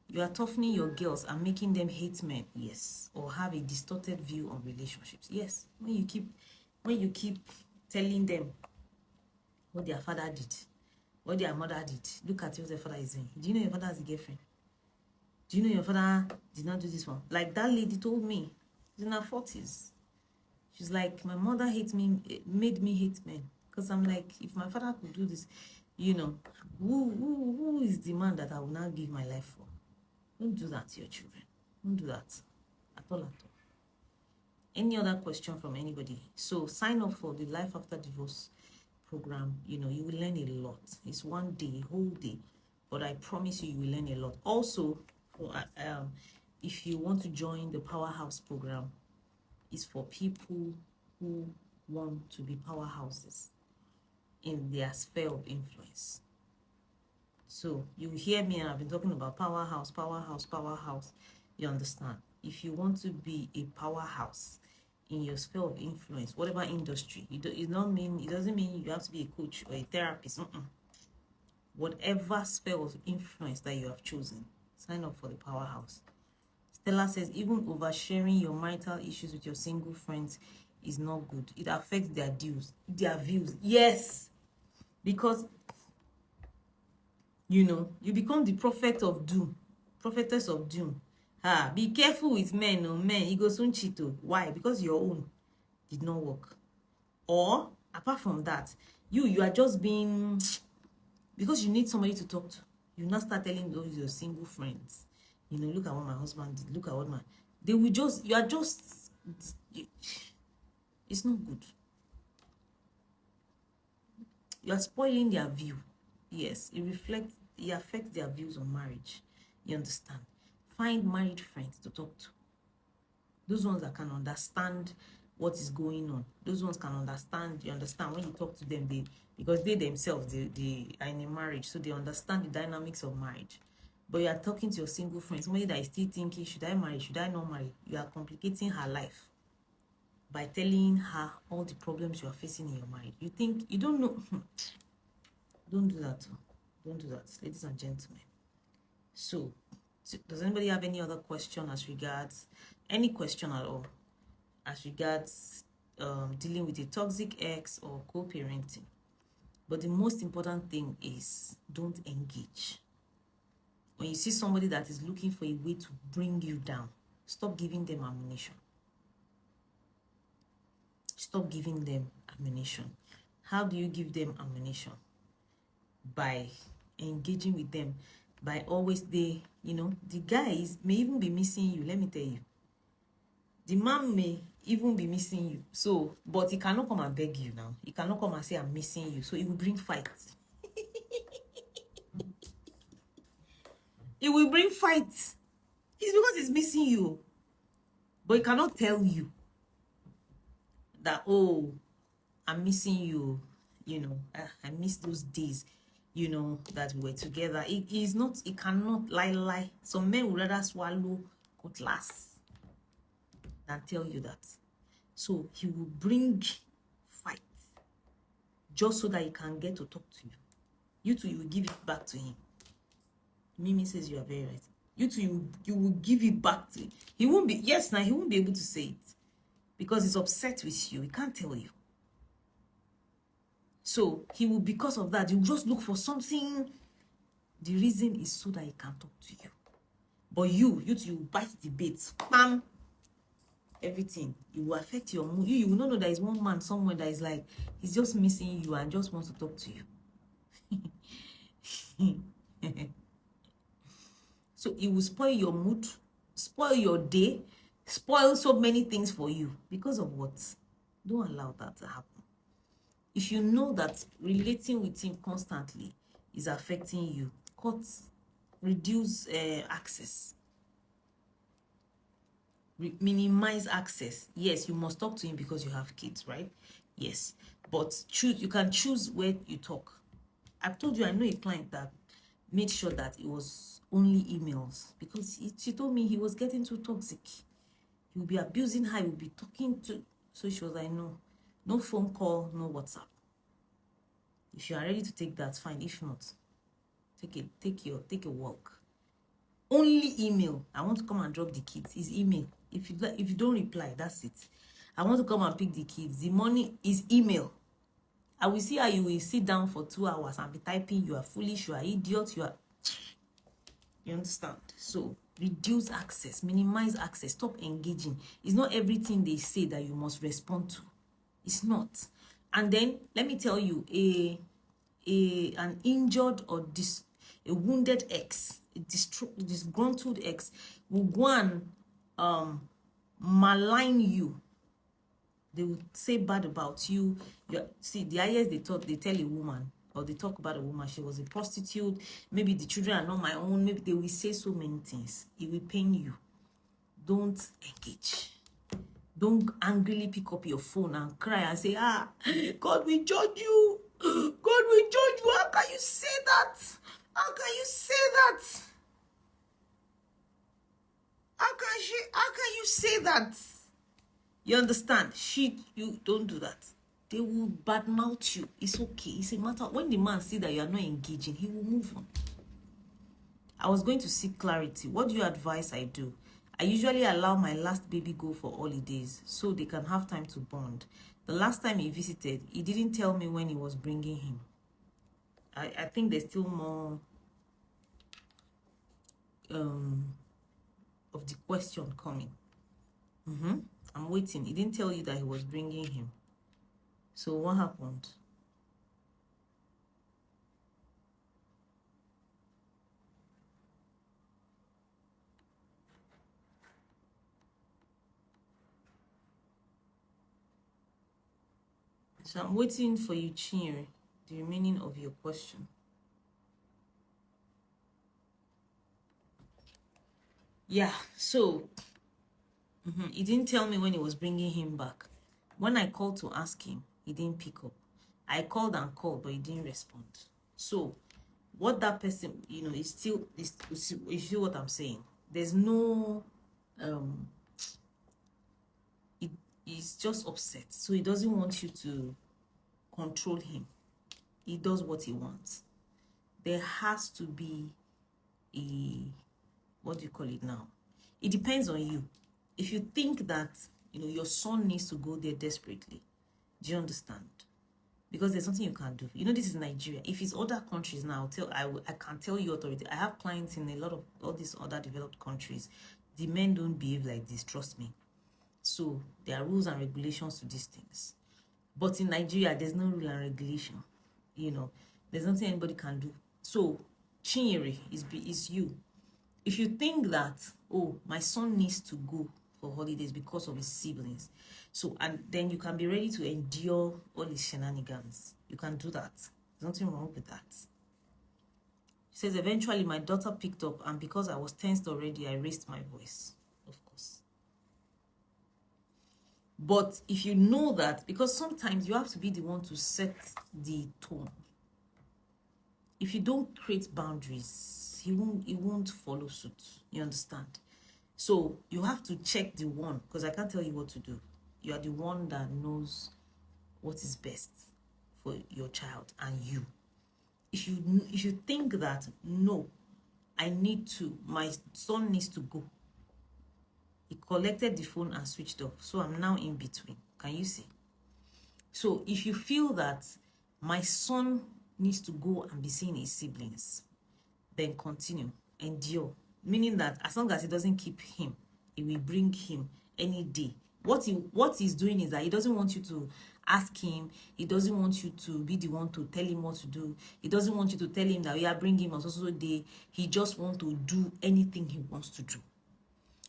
You are toughening your girls and making them hate men, yes, or have a distorted view on relationships, yes. When you keep telling them what their father did, what their mother did, look at what their father is doing. Do you know your father has a girlfriend? Do you know your father did not do this one? Like that lady told me, she's in her 40s. She's like, my mother hates me, made me hate men. Because I'm like, if my father could do this, you know, who is the man that I will now give my life for? Don't do that to your children. Don't do that at all. Any other question from anybody? So sign up for the Life After Divorce program. You know, you will learn a lot. It's one day, whole day, but I promise you, you will learn a lot. Also, if you want to join the Powerhouse program, it's for people who want to be powerhouses in their sphere of influence. So you hear me, and I've been talking about powerhouse. You understand? If you want to be a powerhouse in your sphere of influence, whatever industry, it doesn't mean you have to be a coach or a therapist. Whatever sphere of influence that you have chosen, sign up for the Powerhouse. Stella says, even oversharing your marital issues with your single friends is not good. It affects their views. Yes, because you know, you become the prophetess of doom. Be careful with men. Men, you go soon cheat. Why? Because your own did not work. Or apart from that, you are just being, because you need somebody to talk to. You now start telling those your single friends, you know, look at what my husband did. Look at what they will just. It's not good. You are spoiling their view. Yes, it affects their views on marriage. You understand? Find married friends to talk to. Those ones that can understand what is going on. Those ones can understand. You understand when you talk to them, because they themselves they are in a marriage, so they understand the dynamics of marriage. But you are talking to your single friend, somebody that is still thinking, should I marry, should I not marry? You are complicating her life by telling her all the problems you are facing in your marriage. You think you don't know. Don't do that. Don't do that, ladies and gentlemen. So does anybody have any other question as regards, any question at all as regards dealing with a toxic ex or co-parenting? But the most important thing is, don't engage. When you see somebody that is looking for a way to bring you down, stop giving them ammunition. Stop giving them ammunition. How do you give them ammunition? By engaging with them, by always the guys may even be missing you. Let me tell you, the man may even be missing you, so but he cannot come and beg you now. He cannot come and say, I'm missing you, so he will bring fights. He will bring fights. It's because he's missing you, but he cannot tell you that, oh, I'm missing you, I miss those days, that we were together. He cannot lie. Some men would rather swallow cutlass than tell you that. So he will bring fight just so that he can get to talk to you. You too, you will give it back to him. Mimi says you are very right. You too, you will give it back to him. He won't be, yes, now he won't be able to say it because he's upset with you. He can't tell you. So he will, because of that, he will just look for something. The reason is so that he can talk to you. But you bite the bait. Bam! Everything. It will affect your mood. You will not know there is one man somewhere that is like, he's just missing you and just wants to talk to you. So it will spoil your mood, spoil your day, spoil so many things for you. Because of what? Don't allow that to happen. If you know that relating with him constantly is affecting you, reduce access. Minimize access. Yes, you must talk to him because you have kids, right? Yes, but you can choose where you talk. I've told you, I know a client that made sure that it was only emails because she told me he was getting too toxic. He will be abusing her, he will be talking to, so she was like, no phone call, no WhatsApp. If you are ready to take that, fine. If not, take a walk. Only email. I want to come and drop the kids. Is email. If you don't reply, that's it. I want to come and pick the kids. The money is email. I will see how you will sit down for 2 hours and be typing. You are foolish. You are idiot. You understand? So reduce access, minimize access, stop engaging. It's not everything they say that you must respond to. It's not. And then let me tell you, an injured or a wounded ex, a disgruntled ex will go and malign you. They will say bad about you. See, the highest they tell a woman, or they talk about a woman, she was a prostitute, maybe the children are not my own, maybe they will say so many things. It will pain you. Don't engage. Don't angrily pick up your phone and cry and say, God will judge you. God will judge you. How can you say that? How can you say that? How can you say that? You understand? You don't do that. They will badmouth you. It's okay. It's a matter. When the man see that you are not engaging, he will move on. I was going to seek clarity. What do you advise I do? I usually allow my last baby go for holidays so they can have time to bond. The last time he visited, he didn't tell me when he was bringing him. I think there's still more of the question coming. I'm waiting. He didn't tell you that he was bringing him. So what happened? So I'm waiting for you, Chinyere, the remaining of your question. Yeah, so he didn't tell me when he was bringing him back. When I called to ask him, he didn't pick up. I called and called, but he didn't respond. So what that person, is still is you see what I'm saying. There's no he's just upset. So he doesn't want you to control him. He does what he wants. There has to be a, what do you call it now? It depends on you. If you think that, your son needs to go there desperately, do you understand? Because there's nothing you can do. This is Nigeria. If it's other countries now, I can tell you authority. I have clients in a lot of all these other developed countries. The men don't behave like this, trust me. So there are rules and regulations to these things. But in Nigeria, there's no rule and regulation. There's nothing anybody can do. So Chinyere is you. If you think that, oh, my son needs to go for holidays because of his siblings, and then you can be ready to endure all his shenanigans. You can do that. There's nothing wrong with that. She says, eventually my daughter picked up, and because I was tensed already, I raised my voice. Of course. But if you know that, because sometimes you have to be the one to set the tone. If you don't create boundaries, he won't follow suit. You understand? So you have to check the one, because I can't tell you what to do. You are the one that knows what is best for your child and you. If you think that, no, my son needs to go. He collected the phone and switched off. So I'm now in between. Can you see? So if you feel that my son needs to go and be seeing his siblings, then continue, endure. Meaning that as long as he doesn't keep him, he will bring him any day. What he's doing is that he doesn't want you to ask him. He doesn't want you to be the one to tell him what to do. He doesn't want you to tell him that we are bringing him on so day. He just wants to do anything he wants to do.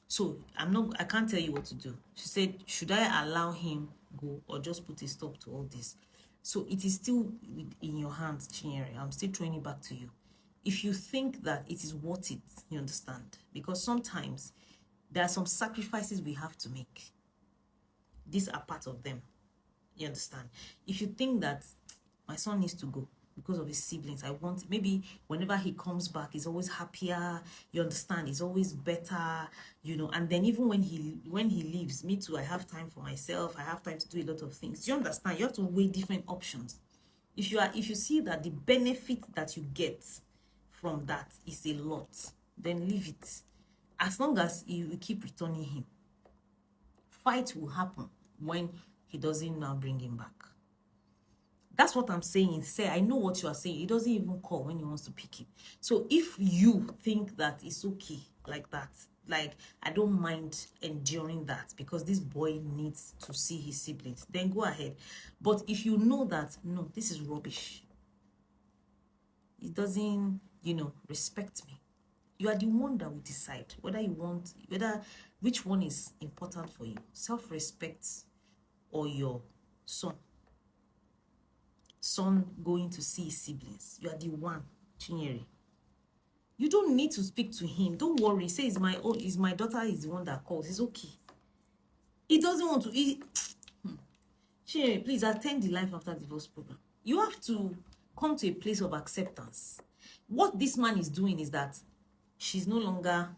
So I can't tell you what to do. She said, should I allow him go or just put a stop to all this? So it is still in your hands, Chinyere. I'm still throwing it back to you. If you think that it is worth it, you understand? Because sometimes there are some sacrifices we have to make. These are part of them. You understand? If you think that my son needs to go because of his siblings, maybe whenever he comes back, he's always happier. You understand? He's always better, and then even when he leaves, me too, I have time for myself. I have time to do a lot of things. Do you understand? You have to weigh different options. If you see that the benefit that you get from that is a lot, then leave it. As long as you keep returning him, fight will happen when he doesn't now bring him back. That's what I'm saying. Say, I know what you are saying. He doesn't even call when he wants to pick him. So if you think that it's okay like that, like I don't mind enduring that because this boy needs to see his siblings, then go ahead. But if you know that, no, this is rubbish, he doesn't, respect me, you are the one that will decide whether which one is important for you, self-respect or your son going to see his siblings. You are the one, Chinyere. You don't need to speak to him. Don't worry. Say it's my daughter is the one that calls. It's okay. He doesn't want to. Chinyere, please attend the Life After Divorce program. You have to come to a place of acceptance. What this man is doing is that she's no longer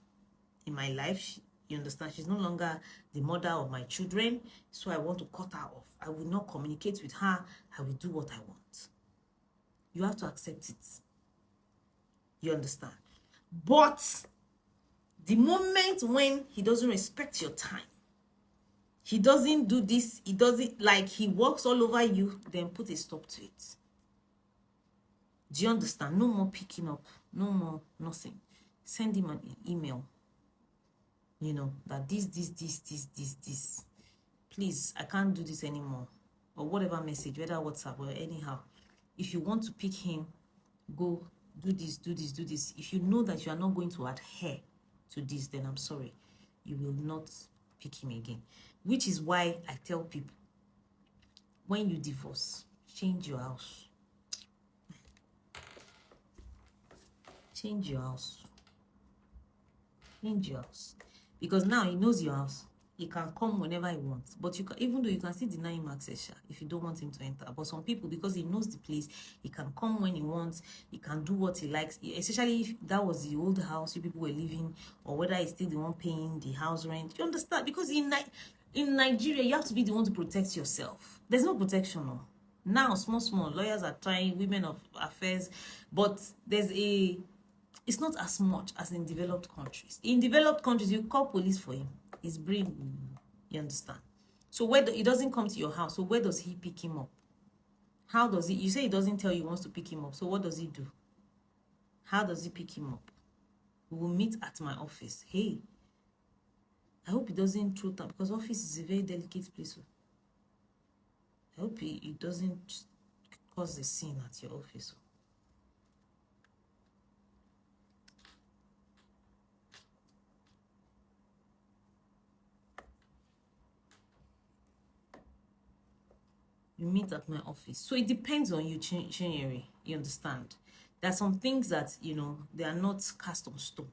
in my life. You understand? She's no longer the mother of my children. So I want to cut her off. I will not communicate with her. I will do what I want. You have to accept it. You understand? But the moment when he doesn't respect your time, he doesn't do this, he doesn't, like he walks all over you, then put a stop to it. Do you understand? No more picking up. No more nothing. Send him an email. That this. Please, I can't do this anymore. Or whatever message, whether WhatsApp or anyhow. If you want to pick him, go do this. If you know that you are not going to adhere to this, then I'm sorry. You will not pick him again. Which is why I tell people, when you divorce, change your house. Change your house. Change your house. Because now he knows your house. He can come whenever he wants, but you can, even though you can still deny him access if you don't want him to enter. But some people, because he knows the place, he can come when he wants, he can do what he likes, especially if that was the old house you people were living, or whether he's still the one paying the house rent. You understand? Because in Nigeria, you have to be the one to protect yourself. There's no protection. No. Now, small lawyers are trying, women of affairs, but it's not as much as in developed countries. In developed countries, you call police for him. He's brave. You understand? So where he doesn't come to your house, so where does he pick him up? How does he? You say he doesn't tell you he wants to pick him up. So what does he do? How does he pick him up? We will meet at my office. Hey, I hope he doesn't throw that, because office is a very delicate place. I hope he doesn't cause a scene at your office. You meet at my office. So it depends on you, Chinyere. You understand? There are some things that, you know, they are not cast on stone.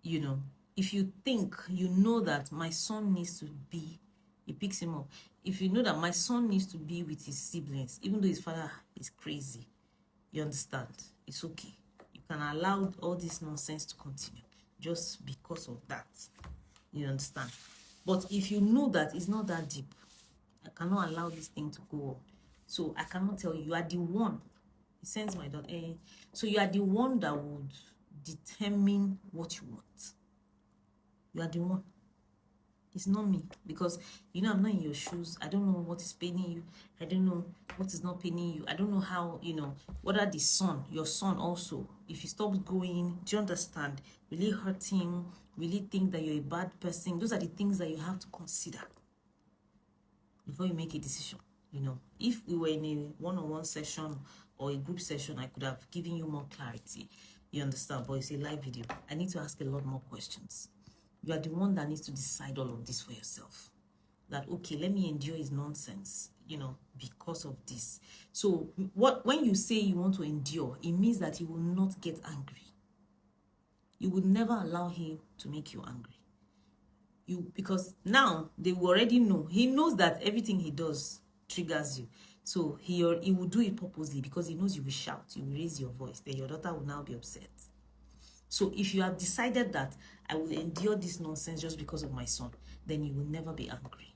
You know, if you think, you know that my son needs to be, he picks him up. If you know that my son needs to be with his siblings, even though his father is crazy, you understand? It's okay. You can allow all this nonsense to continue just because of that. You understand? But if you know that it's not that deep, I cannot allow this thing to go on. So I cannot tell you. You are the one. He sends my daughter. So you are the one that would determine what you want. You are the one. It's not me, because you know I'm not in your shoes. I don't know what is paining you. I don't know what is not paining you. I don't know how, you know, whether the son, your son also, if he stops going, do you understand? Will it hurt him? Will he think that you're a bad person? Those are the things that you have to consider before you make a decision. You know, if we were in a one-on-one session or a group session, I could have given you more clarity. You understand? But it's a live video. I need to ask a lot more questions. You are the one that needs to decide all of this for yourself. That, okay, let me endure his nonsense, you know, because of this. So when you say you want to endure, it means that you will not get angry. You will never allow him to make you angry. Because now they will already know. He knows that everything he does triggers you. So he will do it purposely, because he knows you will shout, you will raise your voice, then your daughter will now be upset. So if you have decided that I will endure this nonsense just because of my son, then you will never be angry.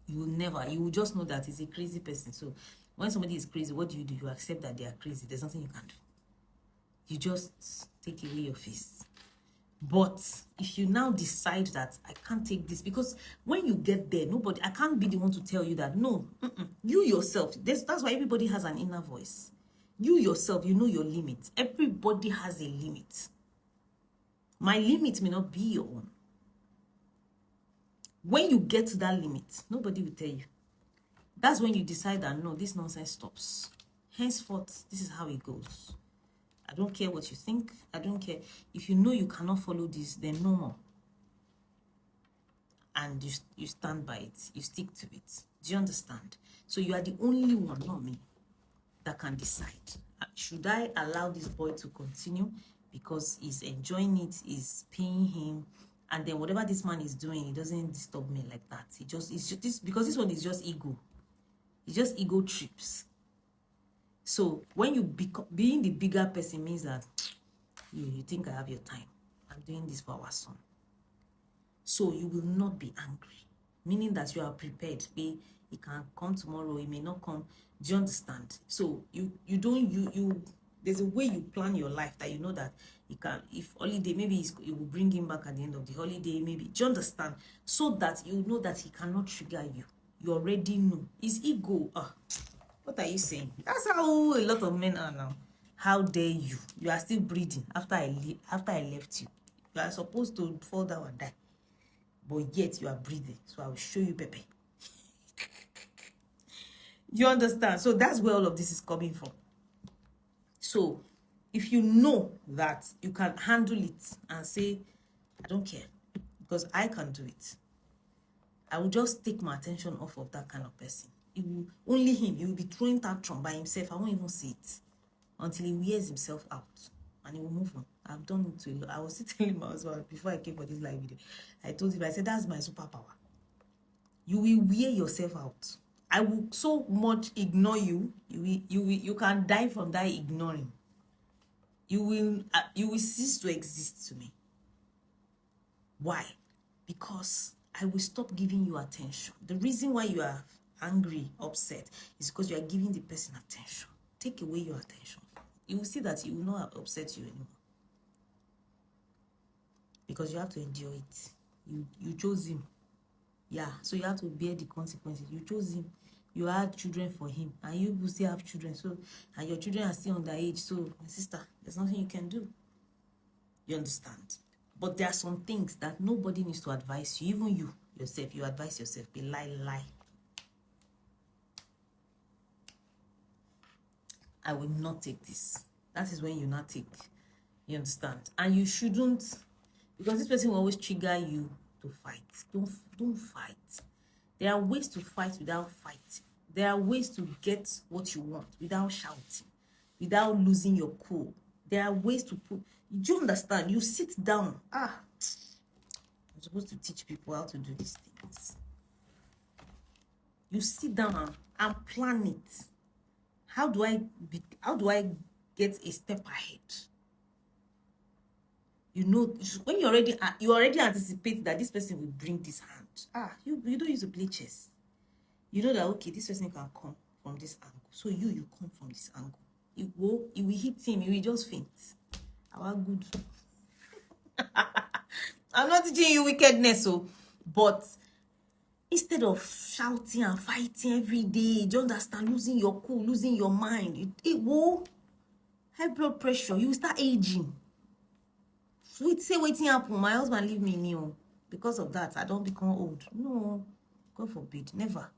You will never. You will just know that he's a crazy person. So when somebody is crazy, what do? You accept that they are crazy. There's nothing you can do. You just take away your face. But if you now decide that I can't take this, because when you get there, I can't be the one to tell you that, no, you yourself, that's why everybody has an inner voice. You yourself, you know your limit. Everybody has a limit. My limit may not be your own. When you get to that limit, nobody will tell you. That's when you decide that, no, this nonsense stops. Henceforth, this is how it goes. I don't care what you think. I don't care. If you know you cannot follow this, then no more. And you stand by it. You stick to it. Do you understand? So you are the only one, not me, that can decide. Should I allow this boy to continue because he's enjoying it, he's paying him, and then whatever this man is doing, it doesn't disturb me like that. It's just this, because this one is just ego. It's just ego trips. So when you being the bigger person means that you think I have your time. I'm doing this for our son. So you will not be angry, meaning that you are prepared. He can come tomorrow, he may not come. Do you understand? So you there's a way you plan your life that you know that he can, if holiday, maybe it will bring him back at the end of the holiday, maybe. Do you understand? So that you know that he cannot trigger you. You already know. His ego. What are you saying? That's how a lot of men are now. How dare you? You are still breathing after I left you. You are supposed to fall down and die, but yet you are breathing. So I will show you, Pepe. You understand? So that's where all of this is coming from. So if you know that you can handle it and say, I don't care, because I can do it, I will just take my attention off of that kind of person. It will, only him, he will be throwing tantrum by himself. I won't even see it until he wears himself out. and he will move on. I've done it to a lot. I was still telling my husband before I came for this live video. I told him, I said, that's my superpower. You will wear yourself out. I will so much ignore you. You can die from that ignoring. You will cease to exist to me. Why? Because I will stop giving you attention. The reason why you are angry, upset, is because you are giving the person attention. Take away your attention. You will see that he will not upset you anymore. Because you have to endure it. You chose him. Yeah, so you have to bear the consequences. You chose him. You had children for him, and you will still have children. So, and your children are still underage. So, my sister, there's nothing you can do. You understand? But there are some things that nobody needs to advise you. Even you yourself, you advise yourself. Be lie. I will not take this. That is when you not take. You understand? And you shouldn't, because this person will always trigger you to fight. Don't fight. There are ways to fight without fighting. There are ways to get what you want without shouting, without losing your cool. There are ways to put. Do you understand? You sit down. I'm supposed to teach people how to do these things. You sit down and plan it. How do I get a step ahead? You know, when you already anticipate that this person will bring this hand. You don't use to play chess. You know that, okay, this person can come from this angle. So you come from this angle. It will hit him. He will just faint. Our good. I'm not teaching you wickedness, but instead of shouting and fighting every day, do you understand? Losing your cool, losing your mind. It will high blood pressure. You will start aging. Waiting happen. My husband leave me new. Because of that, I don't become old. No, God forbid. Never.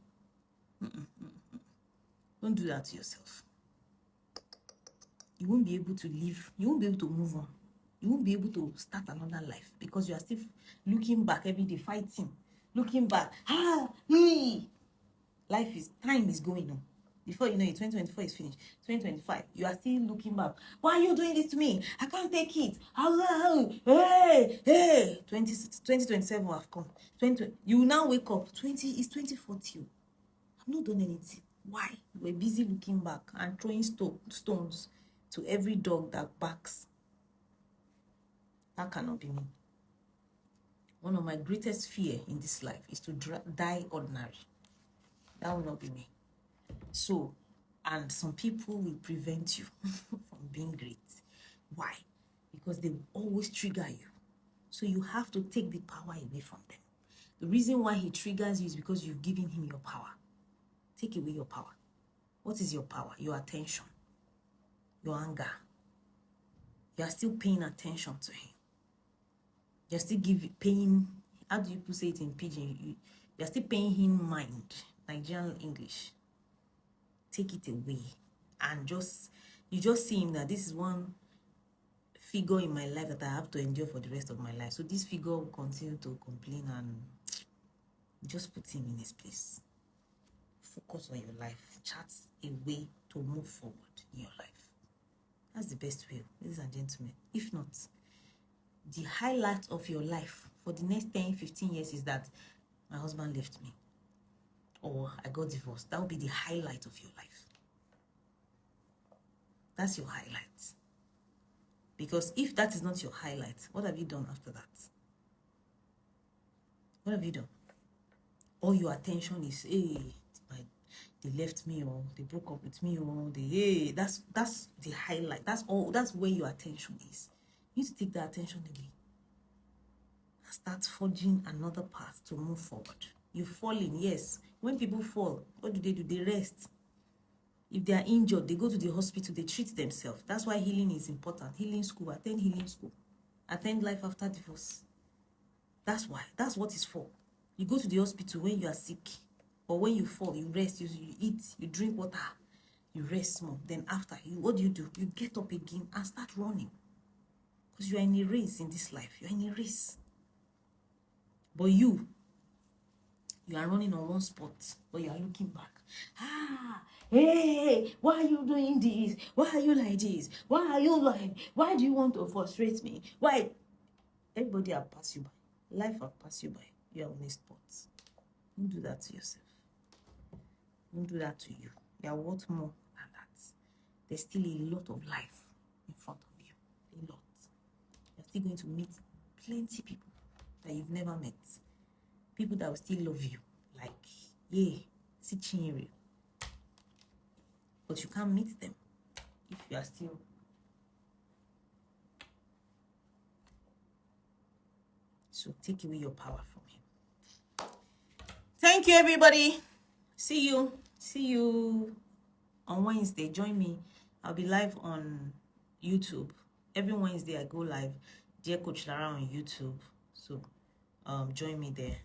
Don't do that to yourself. You won't be able to live. You won't be able to move on. You won't be able to start another life because you are still looking back every day, fighting. Looking back. Time is going on. Before you know it, 2024 is finished. 2025, you are still looking back. Why are you doing this to me? I can't take it. Hey. 2027 have come. You will now wake up. It's 2040. I've not done anything. Why? We're busy looking back and throwing stones to every dog that barks. That cannot be me. One of my greatest fear in this life is to die ordinary. That will not be me. So, and some people will prevent you from being great. Why? Because they will always trigger you. So you have to take the power away from them. The reason why he triggers you is because you've given him your power. Take away your power. What is your power? Your attention. Your anger. You are still paying attention to him. You're still paying, how do you say it in pidgin? You're still paying him mind. Nigerian English. Take it away. And you just see him that this is one figure in my life that I have to endure for the rest of my life. So this figure will continue to complain, and just put him in his place. Focus on your life. Chart a way to move forward in your life. That's the best way, ladies and gentlemen. If not, the highlight of your life for the next 10, 15 years is that my husband left me or I got divorced. That will be the highlight of your life. That's your highlight. Because if that is not your highlight, what have you done after that? What have you done? All your attention is, hey, they left me, or they broke up with me, or that's the highlight. That's all. That's where your attention is. You need to take that attention away and start forging another path to move forward. You've fallen, yes. When people fall, what do? They rest. If they are injured, they go to the hospital, they treat themselves. That's why healing is important. Healing school, attend healing school. Attend life after divorce. That's why. That's what it's for. You go to the hospital when you are sick. Or when you fall, you rest, you eat, you drink water, you rest more. Then after, what do? You get up again and start running. Because you are in a race in this life. You are in a race. But you are running on one spot, but you are looking back. Hey, why are you doing this? Why are you like this? Why do you want to frustrate me? Why? Everybody will pass you by. Life will pass you by. You are on a spot. Don't do that to yourself. Don't do that to you. You are worth more than that. There's still a lot of life in front of you. A lot. You're still going to meet plenty people that you've never met. People that will still love you. Like, yeah, see Chinyere. But you can't meet them if you are still. So take away your power from him. Thank you, everybody. See you on Wednesday. Join me. I'll be live on YouTube. Every Wednesday I go live. Dear Coach Lara on YouTube. So join me there.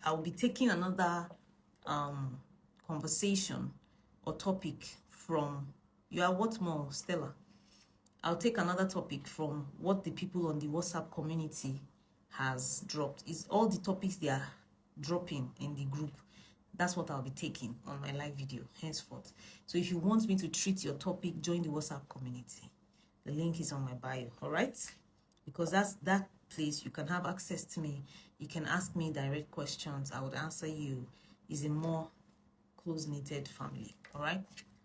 I'll be taking another conversation or topic from You Are What More, Stella. I'll take another topic from what the people on the WhatsApp community has dropped. It's all the topics they are dropping in the group. That's what I'll be taking on my live video henceforth. So if you want me to treat your topic, join the WhatsApp community. The link is on my bio, all right? Because that's that place you can have access to me. You can ask me direct questions. I would answer you. It's a more close-knitted family, all right?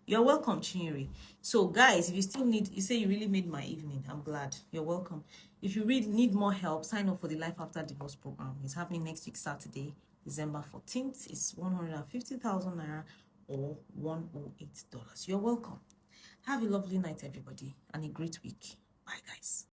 You're welcome, Chinyere. So guys, if you still need, you say you really made my evening. I'm glad. You're welcome. If you really need more help, sign up for the Life After Divorce program. It's happening next week, Saturday, December 14th. It's 150,000 naira or $108. You're welcome. Have a lovely night, everybody, and a great week. Bye, guys.